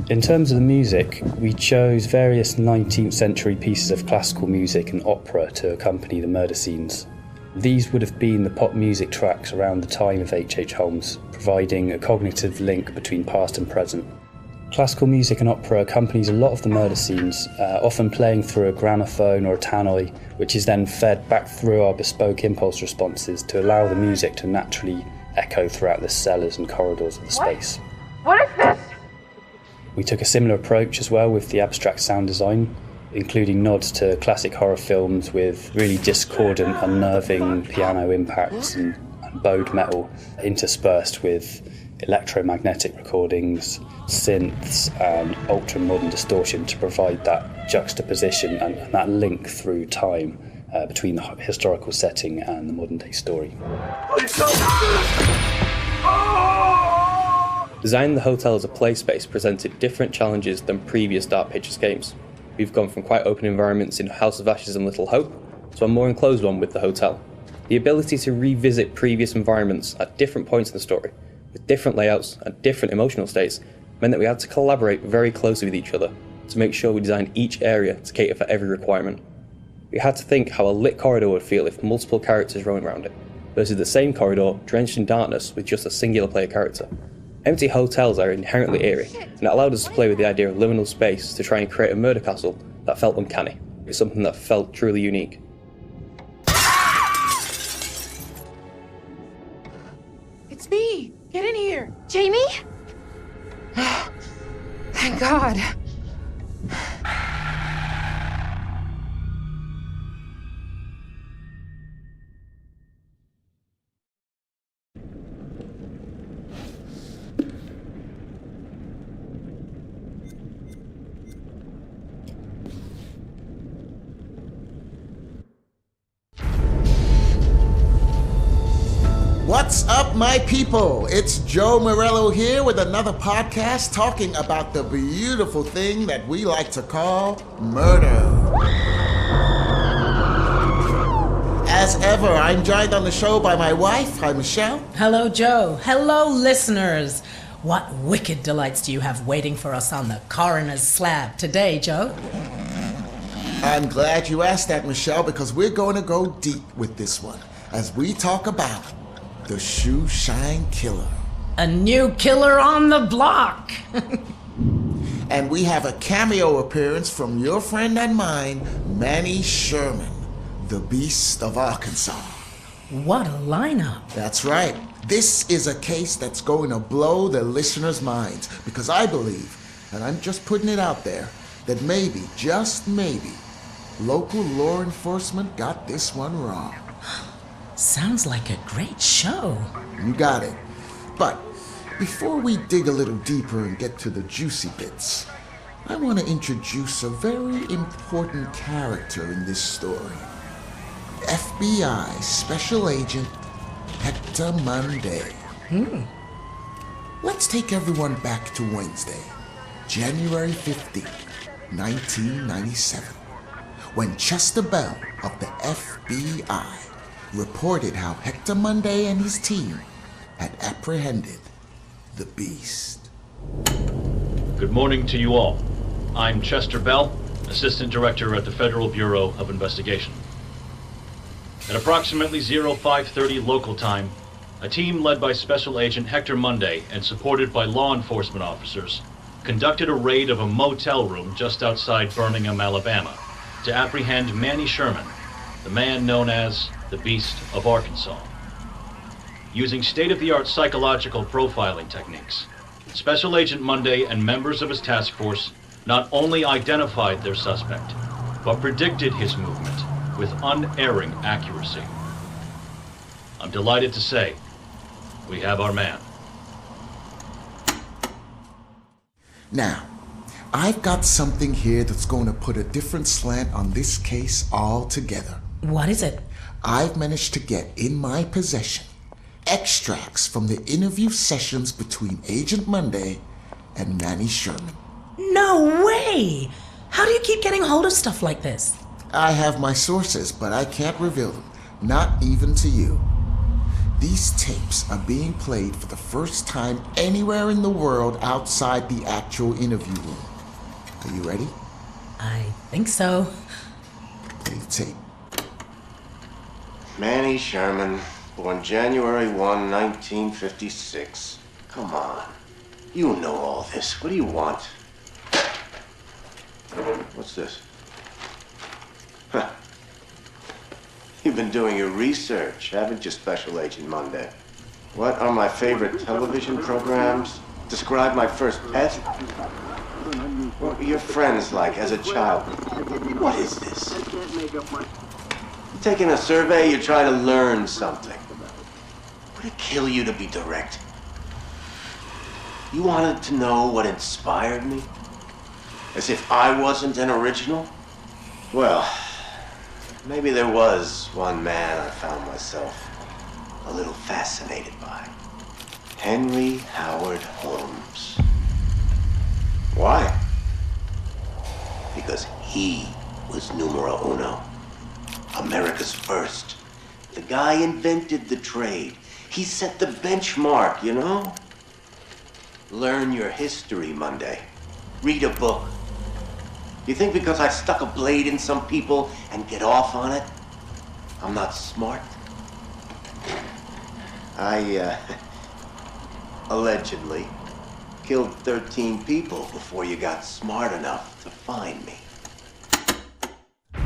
[SPEAKER 20] In terms of the music, we chose various 19th century pieces of classical music and opera to accompany the murder scenes. These would have been the pop music tracks around the time of H.H. Holmes, providing a cognitive link between past and present. Classical music and opera accompanies a lot of the murder scenes, often playing through a gramophone or a tannoy, which is then fed back through our bespoke impulse responses to allow the music to naturally echo throughout the cellars and corridors of the space.
[SPEAKER 10] What is this?
[SPEAKER 20] We took a similar approach as well with the abstract sound design, including nods to classic horror films with really discordant, unnerving piano impacts and bowed metal interspersed with electromagnetic recordings, synths and ultra-modern distortion to provide that juxtaposition and that link through time between the historical setting and the modern-day story.
[SPEAKER 13] Designing the hotel as a play space presented different challenges than previous Dark Pictures games. We've gone from quite open environments in House of Ashes and Little Hope to a more enclosed one with the hotel. The ability to revisit previous environments at different points in the story, with different layouts and different emotional states, meant that we had to collaborate very closely with each other to make sure we designed each area to cater for every requirement. We had to think how a lit corridor would feel if multiple characters roamed around it, versus the same corridor drenched in darkness with just a singular player character. Empty hotels are inherently eerie, and it allowed us to play with the idea of liminal space to try and create a murder castle that felt uncanny. It's something that felt truly unique.
[SPEAKER 4] It's me! Get in here!
[SPEAKER 16] Jamie?
[SPEAKER 1] Thank God.
[SPEAKER 21] What's up, my people? It's Joe Morello here with another podcast talking about the beautiful thing that we like to call murder. As ever, I'm joined on the show by my wife. Hi, Michelle.
[SPEAKER 22] Hello, Joe. Hello, listeners. What wicked delights do you have waiting for us on the coroner's slab today, Joe?
[SPEAKER 21] I'm glad you asked that, Michelle, because we're going to go deep with this one as we talk about the Shoe Shine Killer.
[SPEAKER 22] A new killer on the block.
[SPEAKER 21] And we have a cameo appearance from your friend and mine, Manny Sherman, the Beast of Arkansas.
[SPEAKER 22] What a lineup.
[SPEAKER 21] That's right. This is a case that's going to blow the listeners' minds because I believe, and I'm just putting it out there, that maybe, just maybe, local law enforcement got this one wrong.
[SPEAKER 22] Sounds like a great show.
[SPEAKER 21] You got it. But before we dig a little deeper and get to the juicy bits, I want to introduce a very important character in this story. FBI Special Agent Hector Monday. Let's take everyone back to Wednesday, January 15th, 1997, when Chester Bell of the FBI reported how Hector Monday and his team had apprehended the Beast.
[SPEAKER 23] Good morning to you all. I'm Chester Bell, Assistant Director at the Federal Bureau of Investigation. At approximately 0530 local time, a team led by Special Agent Hector Monday and supported by law enforcement officers conducted a raid of a motel room just outside Birmingham, Alabama, to apprehend Manny Sherman, the man known as the Beast of Arkansas. Using state-of-the-art psychological profiling techniques, Special Agent Monday and members of his task force not only identified their suspect, but predicted his movement with unerring accuracy. I'm delighted to say, we have our man.
[SPEAKER 21] Now, I've got something here that's going to put a different slant on this case altogether.
[SPEAKER 22] What is it?
[SPEAKER 21] I've managed to get in my possession extracts from the interview sessions between Agent Monday and Manny Sherman.
[SPEAKER 22] No way! How do you keep getting hold of stuff like this?
[SPEAKER 21] I have my sources, but I can't reveal them, not even to you. These tapes are being played for the first time anywhere in the world outside the actual interview room. Are you ready?
[SPEAKER 22] I think so.
[SPEAKER 21] Play the tape.
[SPEAKER 2] Manny Sherman, born January 1, 1956. Come on. You know all this. What do you want? What's this? Huh. You've been doing your research, haven't you, Special Agent Monday? What are my favorite television programs? Describe my first pet? What were your friends like as a child? What is this? You're taking a survey, you're trying to learn something. Would it kill you to be direct? You wanted to know what inspired me? As if I wasn't an original? Well, maybe there was one man I found myself a little fascinated by. Henry Howard Holmes. Why? Because he was numero uno. America's first. The guy invented the trade. He set the benchmark, you know? Learn your history, Monday. Read a book. You think because I stuck a blade in some people and get off on it, I'm not smart? I, allegedly killed 13 people before you got smart enough to find me.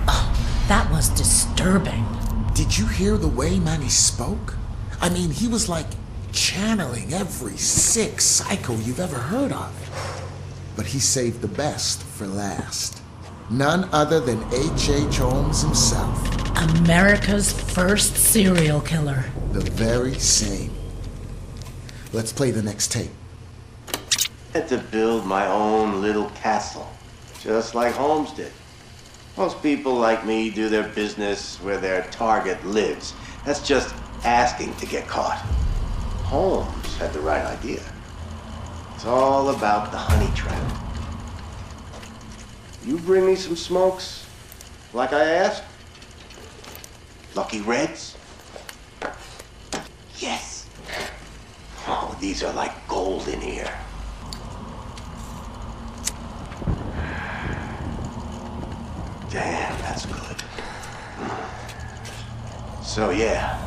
[SPEAKER 22] Oh, that was disturbing.
[SPEAKER 21] Did you hear the way Manny spoke? I mean, he was like channeling every sick psycho you've ever heard of. But he saved the best for last. None other than H.H. Holmes himself.
[SPEAKER 22] America's first serial killer.
[SPEAKER 21] The very same. Let's play the next tape.
[SPEAKER 2] I had to build my own little castle, just like Holmes did. Most people like me do their business where their target lives. That's just asking to get caught. Holmes had the right idea. It's all about the honey trap. You bring me some smokes, like I asked? Lucky Reds? Yes. Oh, these are like gold in here. Damn, that's good. So yeah,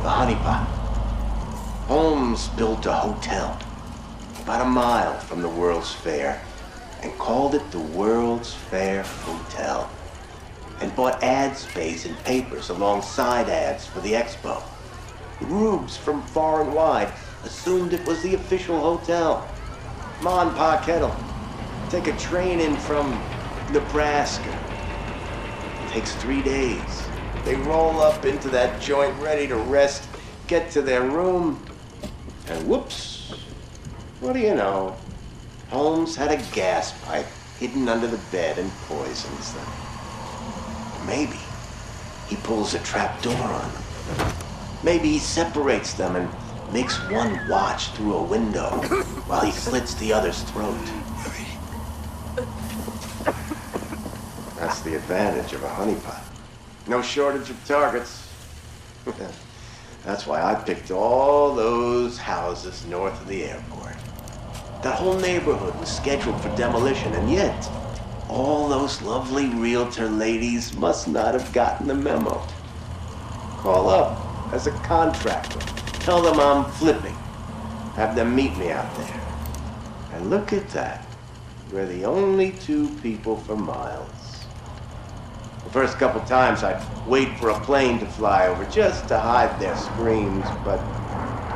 [SPEAKER 2] the honey pot. Holmes built a hotel about a mile from the World's Fair and called it the World's Fair Hotel, and bought ad space in papers alongside ads for the expo. The rubes from far and wide assumed it was the official hotel. Ma and Pa Kettle take a train in from Nebraska. It takes 3 days. They roll up into that joint ready to rest, get to their room, and whoops, what do you know? Holmes had a gas pipe hidden under the bed and poisons them. Maybe he pulls a trap door on them. Maybe he separates them and makes one watch through a window while he slits the other's throat. That's the advantage of a honeypot. No shortage of targets. That's why I picked all those houses north of the airport. That whole neighborhood was scheduled for demolition, and yet all those lovely realtor ladies must not have gotten the memo. Call up as a contractor. Tell them I'm flipping. Have them meet me out there. And look at that. We're the only two people for miles. The first couple times I'd wait for a plane to fly over just to hide their screams, but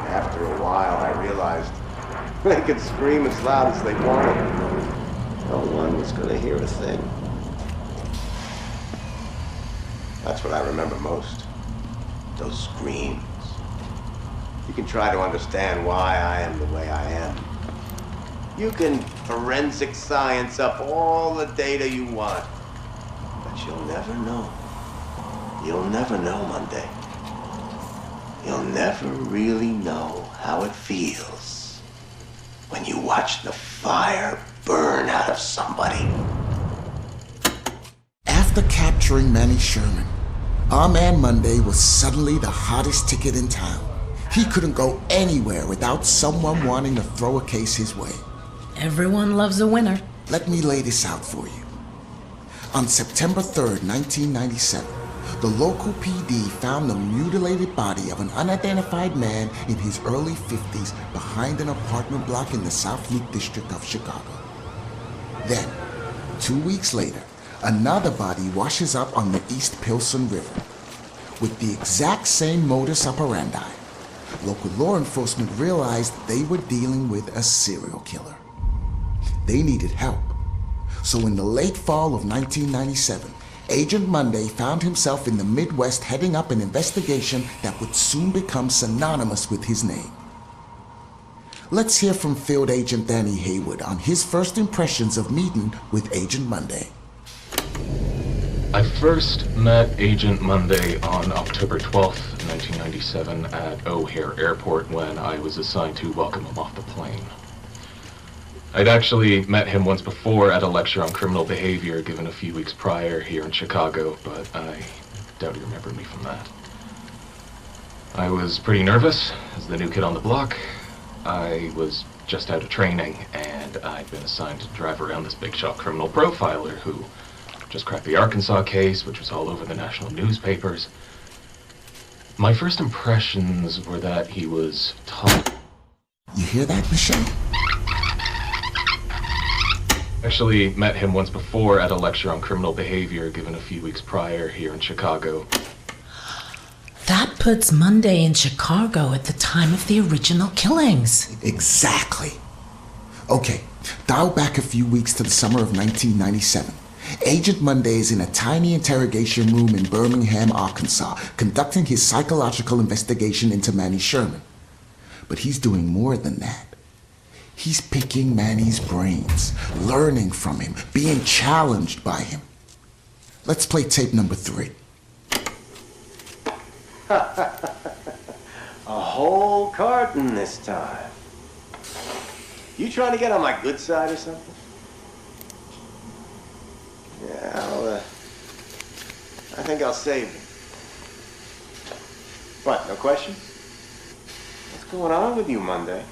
[SPEAKER 2] after a while I realized they could scream as loud as they wanted. No one was going to hear a thing. That's what I remember most. Those screams. You can try to understand why I am the way I am. You can forensic science up all the data you want, but you'll never know You'll never know, Monday. You'll never really know how it feels when you watch the fire burn out of somebody.
[SPEAKER 21] After capturing Manny Sherman, our man Monday was suddenly the hottest ticket in town. He couldn't go anywhere without someone wanting to throw a case his way.
[SPEAKER 22] Everyone loves a winner.
[SPEAKER 21] Let me lay this out for you. On September 3rd, 1997, the local PD found the mutilated body of an unidentified man in his early 50s behind an apartment block in the South Loop district of Chicago. Then, 2 weeks later, another body washes up on the East Pilsen River. With the exact same modus operandi, local law enforcement realized they were dealing with a serial killer. They needed help. So in the late fall of 1997, Agent Monday found himself in the Midwest heading up an investigation that would soon become synonymous with his name. Let's hear from Field Agent Danny Haywood on his first impressions of meeting with Agent Monday.
[SPEAKER 3] I first met Agent Monday on October 12th, 1997 at O'Hare Airport when I was assigned to welcome him off the plane. I'd actually met him once before at a lecture on criminal behavior given a few weeks prior here in Chicago, but I doubt he remembered me from that. I was pretty nervous as the new kid on the block. I was just out of training, and I'd been assigned to drive around this big shot criminal profiler who just cracked the Arkansas case, which was all over the national newspapers. My first impressions were that he was tough.
[SPEAKER 21] You hear that, Michelle?
[SPEAKER 3] Actually met him once before at a lecture on criminal behavior given a few weeks prior here in Chicago.
[SPEAKER 22] That puts Monday in Chicago at the time of the original killings.
[SPEAKER 21] Exactly. Okay, dial back a few weeks to the summer of 1997. Agent Monday is in a tiny interrogation room in Birmingham, Arkansas, conducting his psychological investigation into Manny Sherman. But he's doing more than that. He's picking Manny's brains, learning from him, being challenged by him. Let's play tape number 3.
[SPEAKER 2] A whole carton this time. You trying to get on my good side or something? Yeah, I think I'll save it. What, no question? What's going on with you, Monday?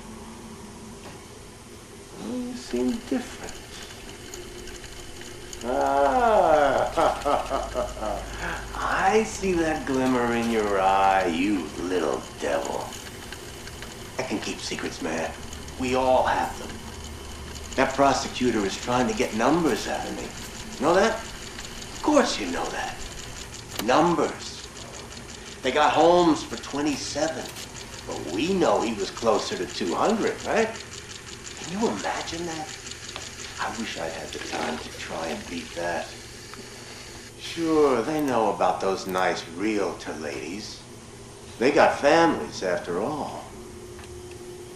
[SPEAKER 2] Well, you seem different. I see that glimmer in your eye, you little devil. I can keep secrets, man. We all have them. That prosecutor is trying to get numbers out of me. Know that? Of course you know that. Numbers. They got Holmes for 27, but we know he was closer to 200, right? Can you imagine that? I wish I'd had the time to try and beat that. Sure, they know about those nice realtor ladies. They got families, after all.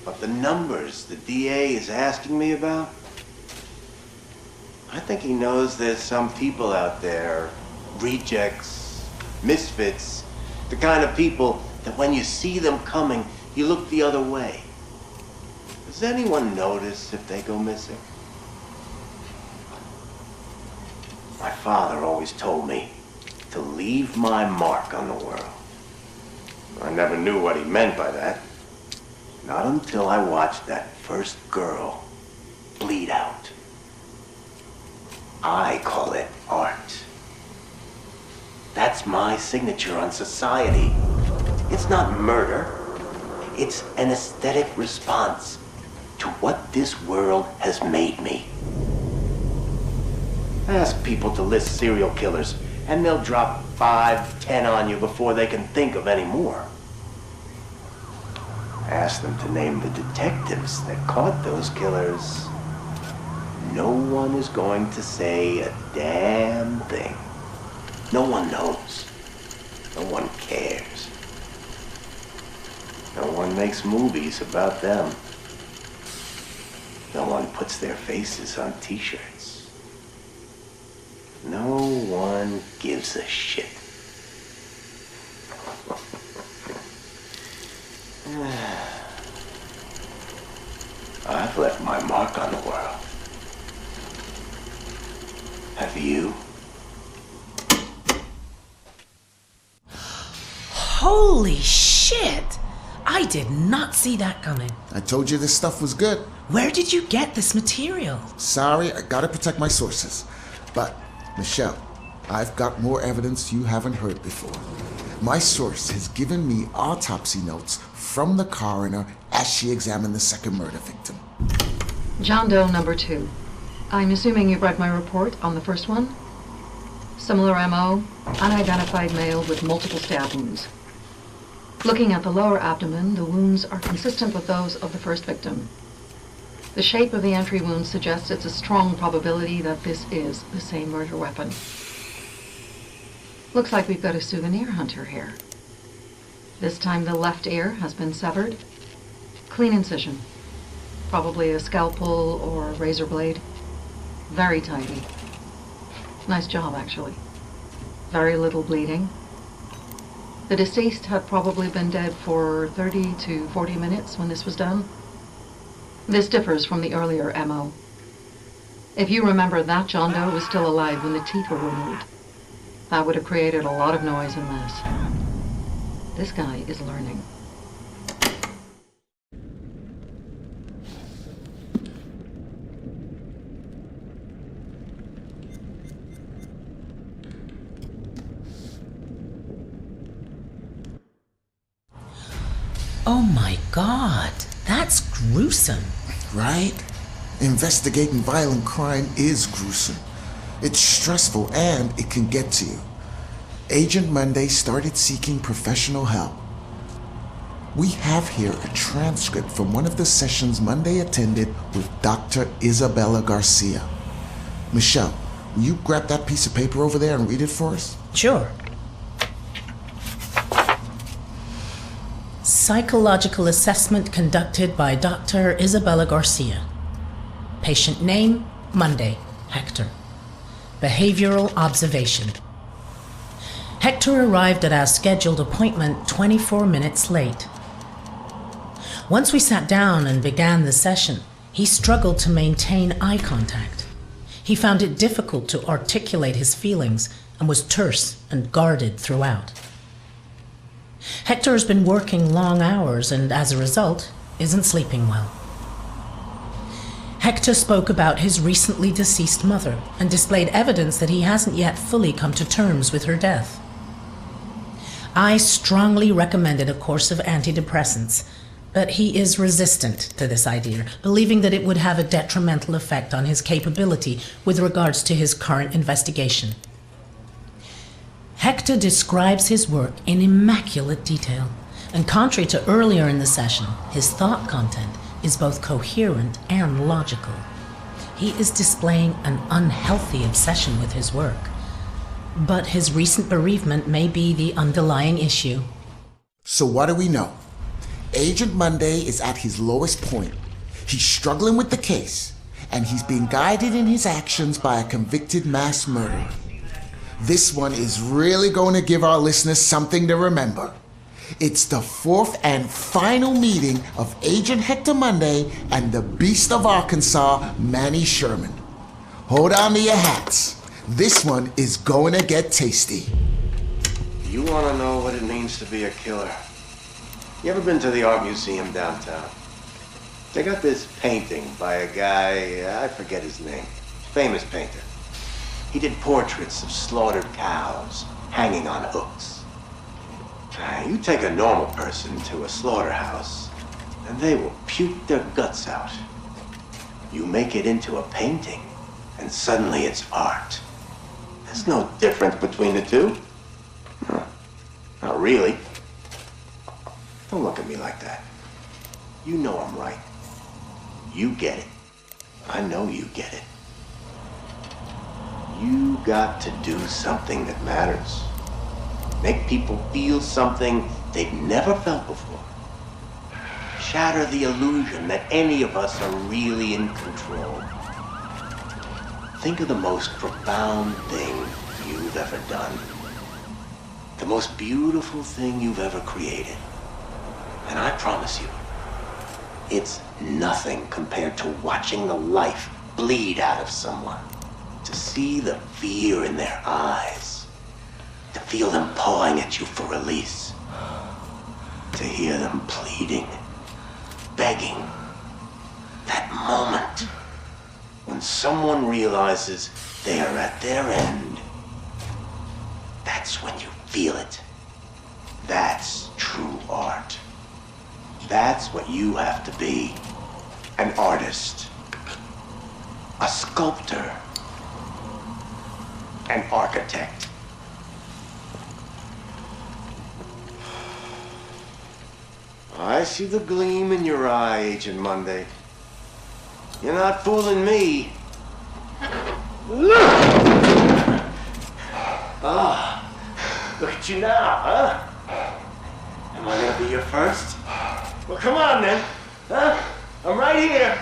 [SPEAKER 2] But the numbers the DA is asking me about, I think he knows there's some people out there, rejects, misfits, the kind of people that when you see them coming, you look the other way. Does anyone notice if they go missing? My father always told me to leave my mark on the world. I never knew what he meant by that. Not until I watched that first girl bleed out. I call it art. That's my signature on society. It's not murder. It's an aesthetic response to what this world has made me. Ask people to list serial killers, and they'll drop 5, 10 on you before they can think of any more. Ask them to name the detectives that caught those killers. No one is going to say a damn thing. No one knows. No one cares. No one makes movies about them. No one puts their faces on t-shirts. No one gives a shit. left my mark on the world. Have you?
[SPEAKER 22] Holy shit! I did not see that coming.
[SPEAKER 21] I told you this stuff was good.
[SPEAKER 22] Where did you get this material?
[SPEAKER 21] Sorry, I gotta protect my sources. But, Michelle, I've got more evidence you haven't heard before. My source has given me autopsy notes from the coroner as she examined the second murder victim.
[SPEAKER 8] John Doe number 2. I'm assuming you've read my report on the first one? Similar MO, unidentified male with multiple stab wounds. Looking at the lower abdomen, the wounds are consistent with those of the first victim. The shape of the entry wound suggests it's a strong probability that this is the same murder weapon. Looks like we've got a souvenir hunter here. This time the left ear has been severed. Clean incision. Probably a scalpel or a razor blade. Very tidy. Nice job, actually. Very little bleeding. The deceased had probably been dead for 30 to 40 minutes when this was done. This differs from the earlier MO. If you remember, that John Doe was still alive when the teeth were removed. That would have created a lot of noise and mess. This guy is learning.
[SPEAKER 22] Oh my God, that's gruesome.
[SPEAKER 21] Right? Investigating violent crime is gruesome. It's stressful and it can get to you. Agent Monday started seeking professional help. We have here a transcript from one of the sessions Monday attended with Dr. Isabella Garcia. Michelle, will you grab that piece of paper over there and read it for us?
[SPEAKER 22] Sure. Psychological assessment conducted by Dr. Isabella Garcia. Patient name, Monday, Hector. Behavioral observation. Hector arrived at our scheduled appointment 24 minutes late. Once we sat down and began the session, he struggled to maintain eye contact. He found it difficult to articulate his feelings and was terse and guarded throughout. Hector has been working long hours and, as a result, isn't sleeping well. Hector spoke about his recently deceased mother and displayed evidence that he hasn't yet fully come to terms with her death. I strongly recommended a course of antidepressants, but he is resistant to this idea, believing that it would have a detrimental effect on his capability with regards to his current investigation. Hector describes his work in immaculate detail, and contrary to earlier in the session, his thought content is both coherent and logical. He is displaying an unhealthy obsession with his work, but his recent bereavement may be the underlying issue.
[SPEAKER 21] So what do we know? Agent Monday is at his lowest point. He's struggling with the case, and he's being guided in his actions by a convicted mass murderer. This one is really going to give our listeners something to remember. It's the fourth and final meeting of Agent Hector Monday and the Beast of Arkansas, Manny Sherman. Hold on to your hats. This one is going to get tasty.
[SPEAKER 2] You want to know what it means to be a killer? You ever been to the art museum downtown? They got this painting by a guy, I forget his name, famous painter. He did portraits of slaughtered cows hanging on hooks. You take a normal person to a slaughterhouse, and they will puke their guts out. You make it into a painting, and suddenly it's art. There's no difference between the two. No, not really. Don't look at me like that. You know I'm right. You get it. I know you get it. You got to do something that matters. Make people feel something they've never felt before. Shatter the illusion that any of us are really in control. Think of the most profound thing you've ever done. The most beautiful thing you've ever created. And I promise you, it's nothing compared to watching the life bleed out of someone. To see the fear in their eyes. To feel them pawing at you for release. To hear them pleading, begging. That moment when someone realizes they are at their end. That's when you feel it. That's true art. That's what you have to be. An artist. A sculptor. An architect. I see the gleam in your eye, Agent Monday. You're not fooling me. Ah, look at you now, huh? Am I gonna be your first? Well, come on then, huh? I'm right here.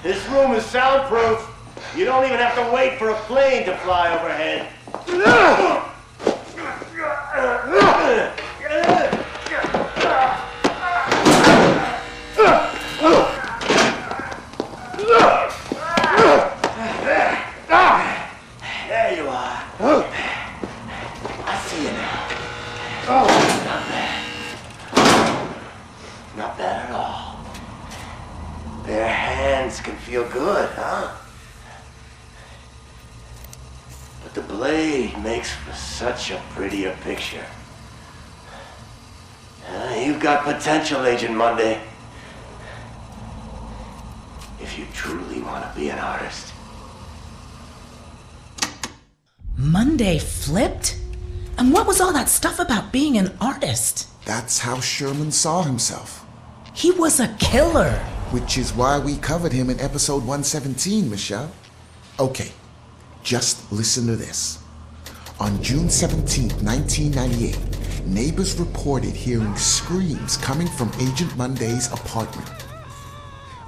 [SPEAKER 2] This room is soundproof. You don't even have to wait for a plane to fly overhead. There you are. I see you now. Not bad. Not bad at all. Their hands can feel good, huh? But the blade makes for such a prettier picture. You've got potential, Agent Monday. If you truly want to be an artist.
[SPEAKER 22] Monday flipped? And what was all that stuff about being an artist?
[SPEAKER 21] That's how Sherman saw himself.
[SPEAKER 22] He was a killer.
[SPEAKER 21] Which is why we covered him in episode 117, Michelle. Okay, just listen to this. On June 17, 1998, neighbors reported hearing screams coming from Agent Monday's apartment.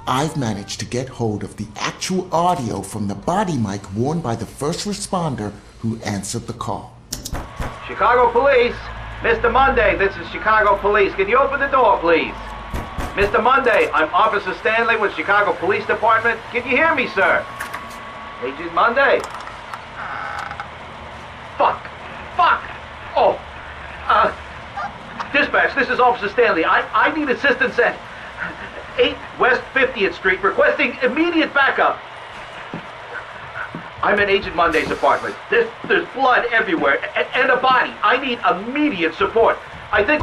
[SPEAKER 21] I've managed to get hold of the actual audio from the body mic worn by the first responder who answered the call.
[SPEAKER 6] Chicago Police! Mr. Monday, this is Chicago Police. Can you open the door, please? Mr. Monday, I'm Officer Stanley with Chicago Police Department. Can you hear me, sir? Agent Monday? Fuck! Oh! Dispatch, this is Officer Stanley. I need assistance at 8 West 50th Street, requesting immediate backup. I'm in Agent Monday's apartment. There's blood everywhere, and a body. I need immediate support. I think...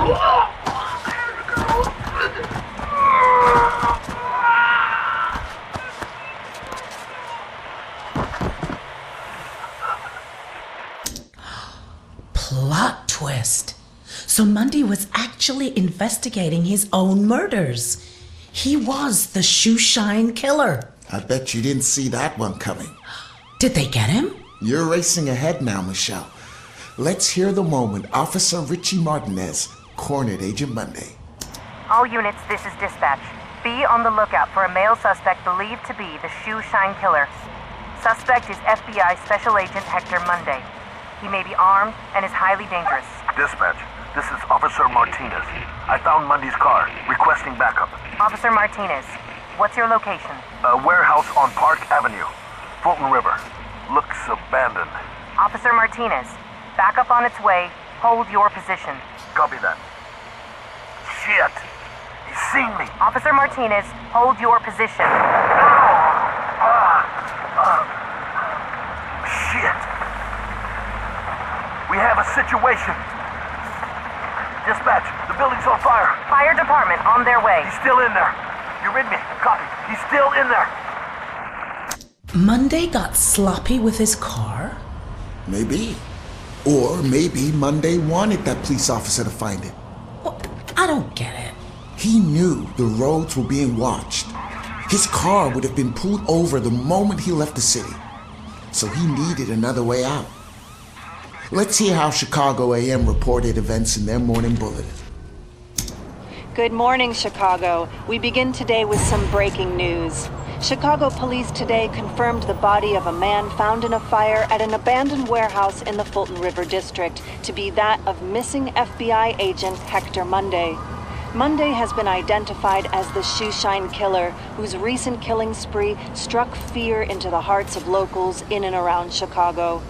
[SPEAKER 22] Plot twist. So Monday was actually investigating his own murders. He was the shoeshine killer.
[SPEAKER 21] I bet you didn't see that one coming.
[SPEAKER 22] Did they get him?
[SPEAKER 21] You're racing ahead now, Michelle. Let's hear the moment Officer Richie Martinez cornered Agent Monday.
[SPEAKER 9] All units, this is dispatch. Be on the lookout for a male suspect believed to be the shoeshine killer. Suspect is FBI Special Agent Hector Monday. He may be armed and is highly dangerous.
[SPEAKER 10] Dispatch, this is Officer Martinez. I found Monday's car, requesting backup.
[SPEAKER 9] Officer Martinez, what's your location?
[SPEAKER 10] A warehouse on Park Avenue, Fulton River. Looks abandoned.
[SPEAKER 9] Officer Martinez, backup on its way. Hold your position.
[SPEAKER 10] Copy that. Shit! He's seen me!
[SPEAKER 9] Officer Martinez, hold your position.
[SPEAKER 10] Shit! We have a situation. Dispatch, the building's on fire.
[SPEAKER 9] Fire department on their way.
[SPEAKER 10] He's still in there. You read me? Copy. He's still in there.
[SPEAKER 22] Monday got sloppy with his car?
[SPEAKER 21] Maybe. Or maybe Monday wanted that police officer to find it.
[SPEAKER 22] Well, I don't get it.
[SPEAKER 21] He knew the roads were being watched. His car would have been pulled over the moment he left the city. So he needed another way out. Let's hear how Chicago AM reported events in their morning bulletin.
[SPEAKER 11] Good morning, Chicago. We begin today with some breaking news. Chicago police today confirmed the body of a man found in a fire at an abandoned warehouse in the Fulton River District to be that of missing FBI agent Hector Monday. Monday has been identified as the Shoeshine Killer, whose recent killing spree struck fear into the hearts of locals in and around Chicago.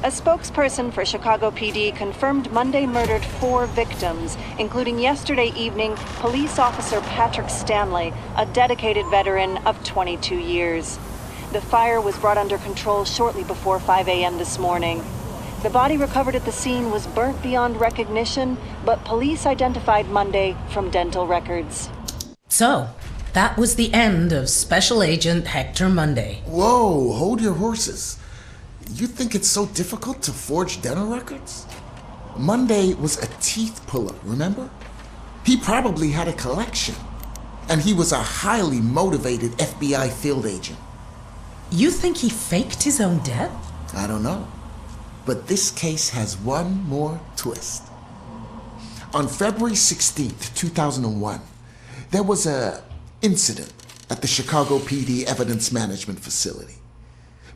[SPEAKER 11] A spokesperson for Chicago PD confirmed Monday murdered 4 victims, including yesterday evening police officer Patrick Stanley, a dedicated veteran of 22 years. The fire was brought under control shortly before 5 a.m. this morning. The body recovered at the scene was burnt beyond recognition, but police identified Monday from dental records.
[SPEAKER 22] So, that was the end of Special Agent Hector Monday.
[SPEAKER 21] Whoa, hold your horses. You think it's so difficult to forge dental records? Monday was a teeth puller, remember? He probably had a collection. And he was a highly motivated FBI field agent.
[SPEAKER 22] You think he faked his own death?
[SPEAKER 21] I don't know. But this case has one more twist. On February 16th, 2001, there was an incident at the Chicago PD Evidence Management Facility.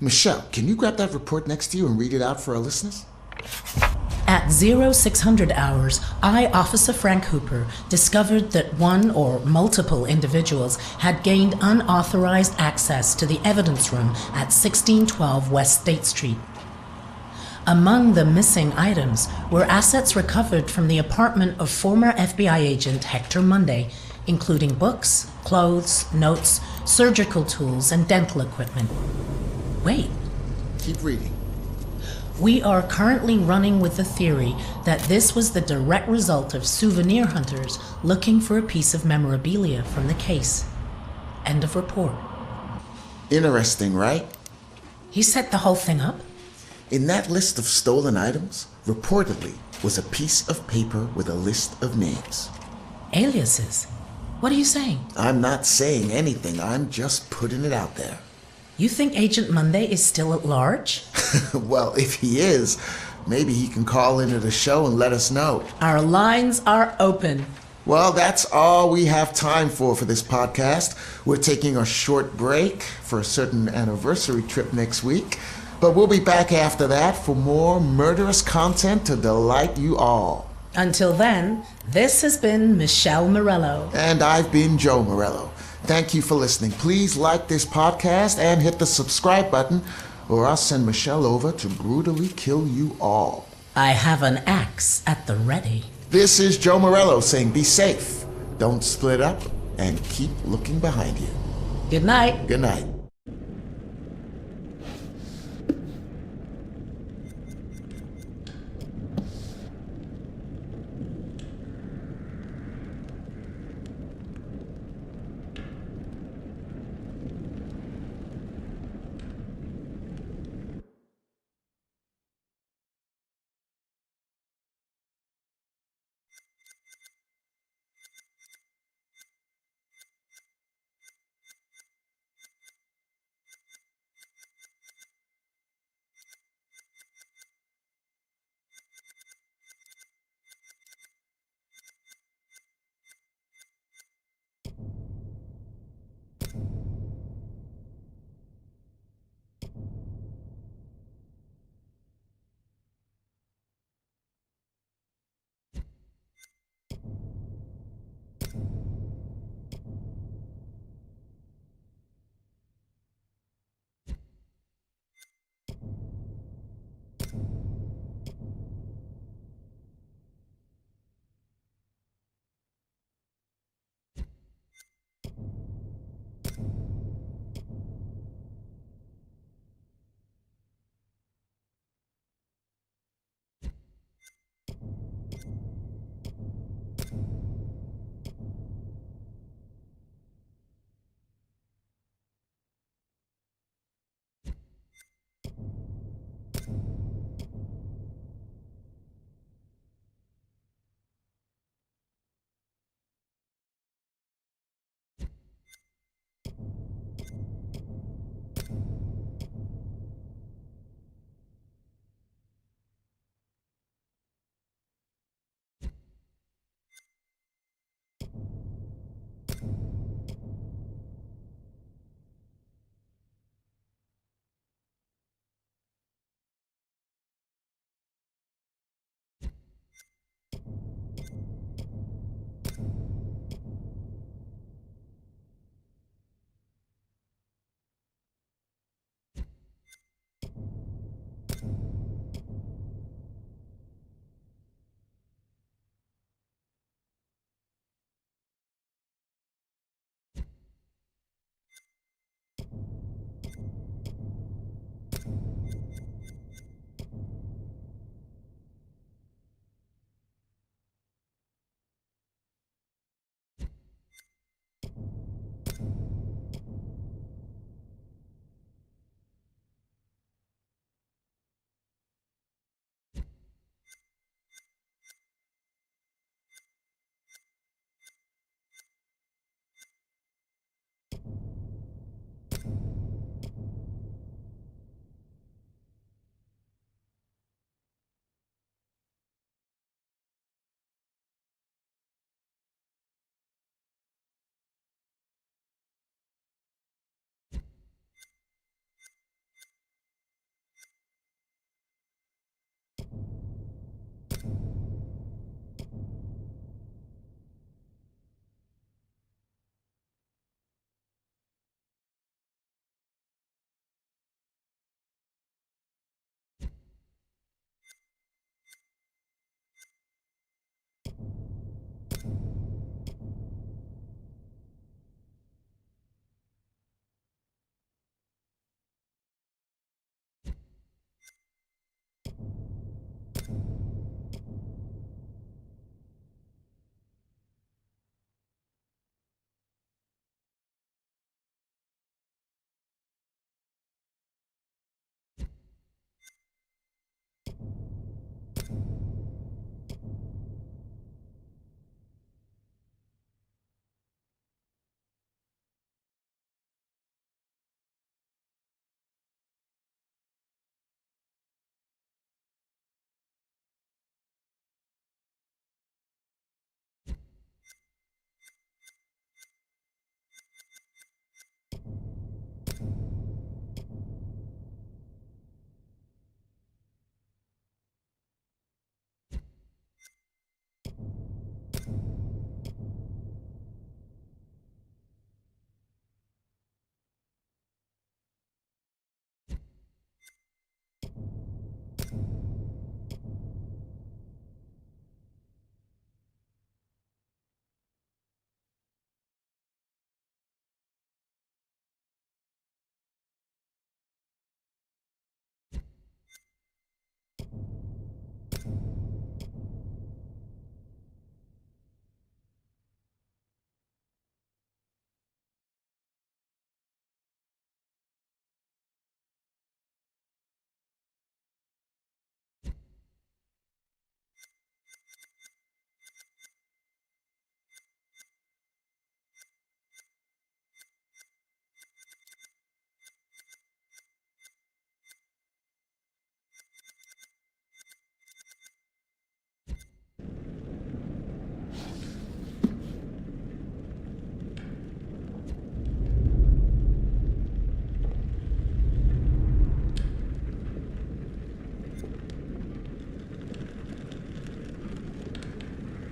[SPEAKER 21] Michelle, can you grab that report next to you and read it out for our listeners?
[SPEAKER 22] At 0600 hours, Officer Frank Hooper, discovered that one or multiple individuals had gained unauthorized access to the evidence room at 1612 West State Street. Among the missing items were assets recovered from the apartment of former FBI agent Hector Monday, including books, clothes, notes, surgical tools, and dental equipment. Wait.
[SPEAKER 21] Keep reading.
[SPEAKER 22] We are currently running with the theory that this was the direct result of souvenir hunters looking for a piece of memorabilia from the case. End of report.
[SPEAKER 21] Interesting, right?
[SPEAKER 22] He set the whole thing up?
[SPEAKER 21] In that list of stolen items, reportedly was a piece of paper with a list of names.
[SPEAKER 22] Aliases? What are you saying?
[SPEAKER 21] I'm not saying anything, I'm just putting it out there.
[SPEAKER 22] You think Agent Monday is still at large?
[SPEAKER 21] Well, if he is, maybe he can call into the show and let us know.
[SPEAKER 22] Our lines are open.
[SPEAKER 21] Well, that's all we have time for this podcast. We're taking a short break for a certain anniversary trip next week. But we'll be back after that for more murderous content to delight you all.
[SPEAKER 22] Until then, this has been Michelle Morello.
[SPEAKER 21] And I've been Joe Morello. Thank you for listening. Please like this podcast and hit the subscribe button, or I'll send Michelle over to brutally kill you all.
[SPEAKER 22] I have an axe at the ready.
[SPEAKER 21] This is Joe Morello saying be safe, don't split up, and keep looking behind you.
[SPEAKER 22] Good night.
[SPEAKER 21] Good night.